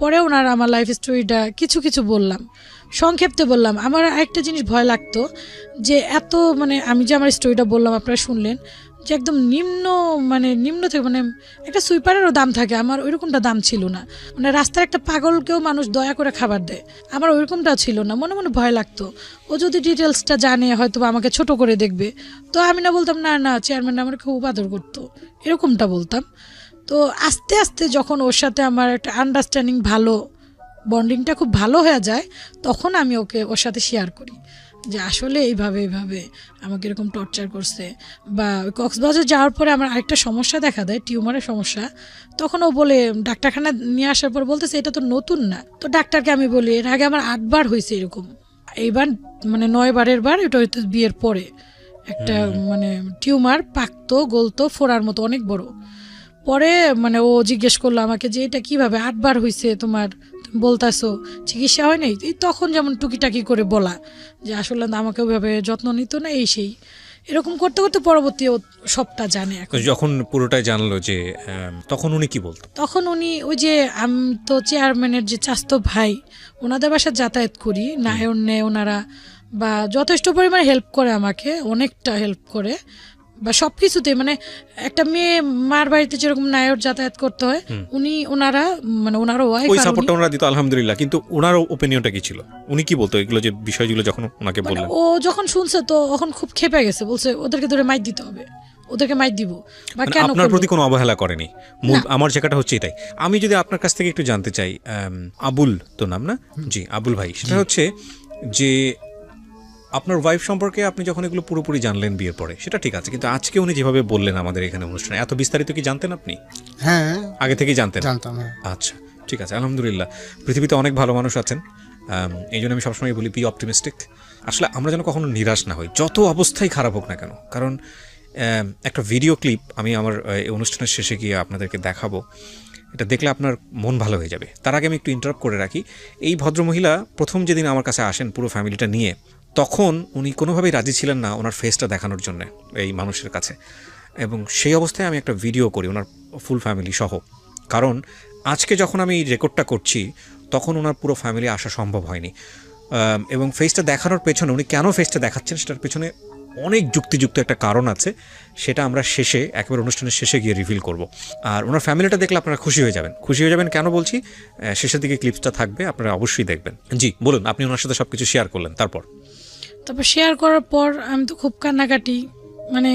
পরে ওনার আমার লাইফ স্টোরিটা কিছু কিছু বললাম, সংক্ষেপে বললাম। আমার আরেকটা জিনিস ভয় লাগতো যে এত মানে আমি যে আমার স্টোরিটা বললাম, আপনারা শুনলেন যে একদম নিম্ন থেকে, মানে একটা সুইপারেরও দাম থাকে, আমার ওইরকমটা দাম ছিল না। মানে রাস্তার একটা পাগলকেও মানুষ দয়া করে খাবার দেয়, আমার ওইরকমটা ছিল না। মনে মনে ভয় লাগতো, ও যদি ডিটেলসটা জানে হয়তো আমাকে ছোট করে দেখবে। তো আমি না বলতাম না না, চেয়ারম্যান আমার খুব আদর করতো, এরকমটা বলতাম। তো আস্তে আস্তে যখন ওর সাথে আমার একটা আন্ডারস্ট্যান্ডিং ভালো, বন্ডিংটা খুব ভালো হয়ে যায়, তখন আমি ওর সাথে শেয়ার করি যে আসলে এইভাবে আমাকে এরকম টর্চার করছে। বা কক্সবাজার যাওয়ার পরে আমার আরেকটা সমস্যা দেখা দেয়, টিউমারের সমস্যা। তখন ও বলে, ডাক্তারখানা নিয়ে আসার পর বলতেছে এটা তো নতুন না। তো ডাক্তারকে আমি বলি এর আগে আমার 8 বার হয়েছে এরকম, এইবার মানে 9 বারের বার, এটা হয়তো বিয়ের পরে একটা মানে টিউমার পাকতো, গলতো, ফোড়ার মতো অনেক বড়। পরে মানে ও জিজ্ঞেস করলো আমাকে যে এটা কিভাবে 8 বার হয়েছে তোমার, বলতাছো চিকিৎসা হয় নাই? তখন যেমন টুকিটাকি করে বলা যে আসলে আমাকে ওইভাবে যত্ন নিত না, এই সেই এরকম করতে করতে পরবর্তী ও সবটা জানে। এখন যখন পুরোটাই জানলো যে তখন উনি কি বলতো? তখন উনি ওই যে আমি তো চেয়ারম্যানের যে চাস্তো ভাই, ওনাদের বাসায় যাতায়াত করি, নায়ন নেয় ওনারা, বা যথেষ্ট পরিমাণে হেল্প করে আমাকে, অনেকটা হেল্প করে, বা সবকিছুতে। মানে একটা মেয়ে মার বাড়িতে যেরকম নায়র যাতায়াত করতে হয়, ওনারা মানে ওনারও ওয়াইফ, ওই সাপোর্টটা ওনারা দিত আলহামদুলিল্লাহ। কিন্তু ওনার ওপিনিয়নটা কি ছিল? উনি কি বলতো এগুলো যে বিষয়গুলো যখন ওনাকে বললেন? ও যখন শুনছে তো তখন খুব ক্ষেপে গেছে, বলছে ওদেরকে ধরে মাইর দিতে হবে, ওদেরকে মাইর দিব। বা কেন আপনার প্রতি কোনো অবহেলা করেনি? আমার জায়গাটা হচ্ছে এটাই। আমি যদি আপনার কাছ থেকে একটু জানতে চাই, আবুল তো নাম না? জি, আবুল ভাই, সেটা হচ্ছে যে আপনার ওয়াইফ সম্পর্কে আপনি যখন এগুলো পুরোপুরি জানলেন বিয়ের পরে, সেটা ঠিক আছে, কিন্তু আজকে উনি যেভাবে বললেন আমাদের এখানে অনুষ্ঠানে, এত বিস্তারিত কি জানতেন আপনি? হ্যাঁ, আগে থেকেই জানতেন? জানতাম। আচ্ছা, ঠিক আছে, আলহামদুলিল্লাহ। পৃথিবীতে অনেক ভালো মানুষ আছেন, এই জন্য আমি সবসময় বলি বি অপটিমিস্টিক। আসলে আমরা যেন কখনো নিরাশ না হই, যত অবস্থাই খারাপ হোক না কেন। কারণ একটা ভিডিও ক্লিপ আমি আমার এই অনুষ্ঠানের শেষে গিয়ে আপনাদেরকে দেখাবো, এটা দেখলে আপনার মন ভালো হয়ে যাবে। তার আগে আমি একটু ইন্টারাপ্ট করে রাখি। এই ভদ্রমহিলা প্রথম যেদিন আমার কাছে আসেন পুরো ফ্যামিলিটা নিয়ে, তখন উনি কোনোভাবেই রাজি ছিলেন না ওনার ফেসটা দেখানোর জন্য এই মানুষের কাছে, এবং সেই অবস্থায় আমি একটা ভিডিও করি ওনার ফুল ফ্যামিলি সহ। কারণ আজকে যখন আমি এই রেকর্ডটা করছি তখন ওনার পুরো ফ্যামিলি আসা সম্ভব হয়নি, এবং ফেসটা দেখানোর পেছনে, উনি কেন ফেসটা দেখাচ্ছেন সেটার পেছনে অনেক যুক্তিযুক্ত একটা কারণ আছে, সেটা আমরা শেষে একেবারে অনুষ্ঠানের শেষে গিয়ে রিভিল করব। আর ওনার ফ্যামিলিটা দেখলে আপনারা খুশি হয়ে যাবেন। কেন বলছি, শেষের দিকে ক্লিপসটা থাকবে, আপনারা অবশ্যই দেখবেন। জি বলুন, আপনি ওনার সাথে সবকিছু শেয়ার করলেন, তারপর শেয়ার করার পর আমি তো খুব কান্নাকাটি, মানে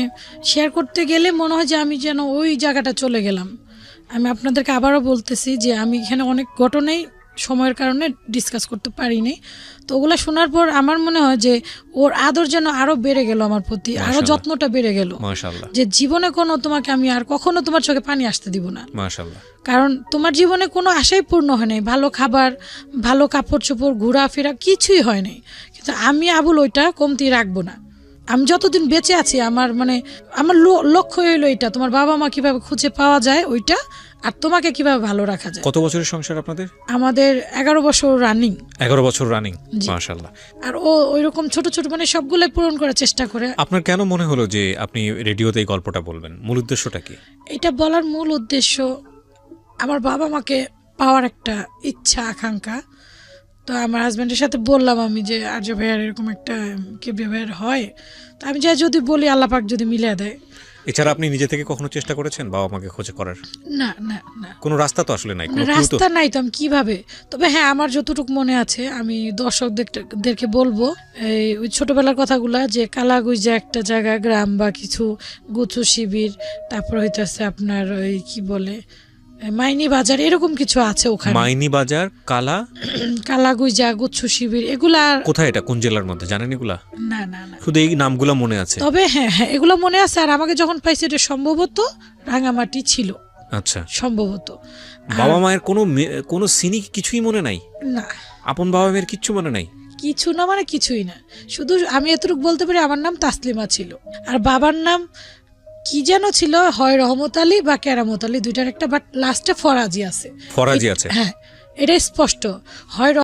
শেয়ার করতে গেলে মনে হয় যে আমি যেন ওই জায়গাটা চলে গেলাম। আমি আপনাদেরকে আবারও বলতেছি যে আমি এখানে অনেক ঘটনাই সময়ের কারণে ডিসকাস করতে পারিনি। তো ওগুলো শোনার পর আমার মনে হয় যে ওর আদর যেন আরো বেড়ে গেল আমার প্রতি, আরো যত্নটা বেড়ে গেল। মাশাআল্লাহ। যে জীবনে কোনো তোমাকে আমি আর কখনো তোমার চোখে পানি আসতে দিব না। মাশাআল্লাহ। কারণ তোমার জীবনে কোনো আশাই পূর্ণ হয় নাই, ভালো খাবার, ভালো কাপড় চোপড়, ঘোরাফেরা কিছুই হয় নাই, কিন্তু আমি আবুল ওইটা কমতি রাখবো না। আমি যতদিন বেঁচে আছি আমার লক্ষ্য হইলো এটা, তোমার বাবা মা কিভাবে খুঁজে পাওয়া যায় ওইটা, আর তোমাকে কিভাবে ভালো রাখা যায়। কত বছরের সংসার আপনাদের? আমাদের 11 বছর রানিং। 11 বছর রানিং, মাশাআল্লাহ। আর ও ওইরকম ছোট ছোট মানে সবগুলাই পূরণ করার চেষ্টা করে। আপনার কেন মনে হলো যে আপনি রেডিওতে এই গল্পটা বলবেন? মূল উদ্দেশ্যটা কি? এটা বলার মূল উদ্দেশ্য আমার বাবা মাকে পাওয়ার একটা ইচ্ছা, আকাঙ্ক্ষা। তো আমার হাজব্যান্ডের সাথে বললাম আমি যে আর্য ভাইয়ার এরকম একটা কেবিয়া ভাইয়ার হয়, তো আমি যাই যদি বলি আল্লাহ পাক যদি মিলিয়ে দেয়। এছাড়া আপনি নিজে থেকে কখনো চেষ্টা করেছেন বাবা মাকে খোঁজ করার? না না না, কোনো রাস্তা তো আসলে নাই, কোনো রাস্তা নাই, তো আমি কিভাবে? তবে হ্যাঁ, আমার যতটুকু মনে আছে আমি দর্শকদেরকে বলবো ওই ছোটবেলার কথাগুলা, যে কালাগুইজা একটা জায়গা, গ্রাম বা কিছু গুচ্ছ শিবির, তারপর হইতেছে আপনার ওই কি বলে মাইনি বাজার, এরকম কিছু আছে ওখানে। মাইনি বাজার, কালাগুইজা, গুচ্ছ শিবির, এগুলা কোথায়? এটা কোন জেলার মধ্যে জানেন এগুলা? না না না, শুধু এই নামগুলো মনে আছে। তবে হ্যাঁ হ্যাঁ এগুলো মনে আছে। আর আমাকে যখন পাইছে এটা সম্ভবত রাঙামাটি ছিল। আচ্ছা, সম্ভবত। বাবা মায়ের কোনো সিনি কিছুই মনে নাই? না, আপন বাবা মায়ের কিচ্ছু মনে নাই? কিছু না, মানে কিছুই না। শুধু আমি এতটুকু বলতে পারি আমার নাম তাসলিমা ছিল, আর বাবার নাম কি যেন ছিল, হয় রহমত আলী বা কেরামত আলী, দুইটার একটা, বাট লাস্টে ফরাজি আছে। ফরাজি আছে, হ্যাঁ এটা স্পষ্ট, হয়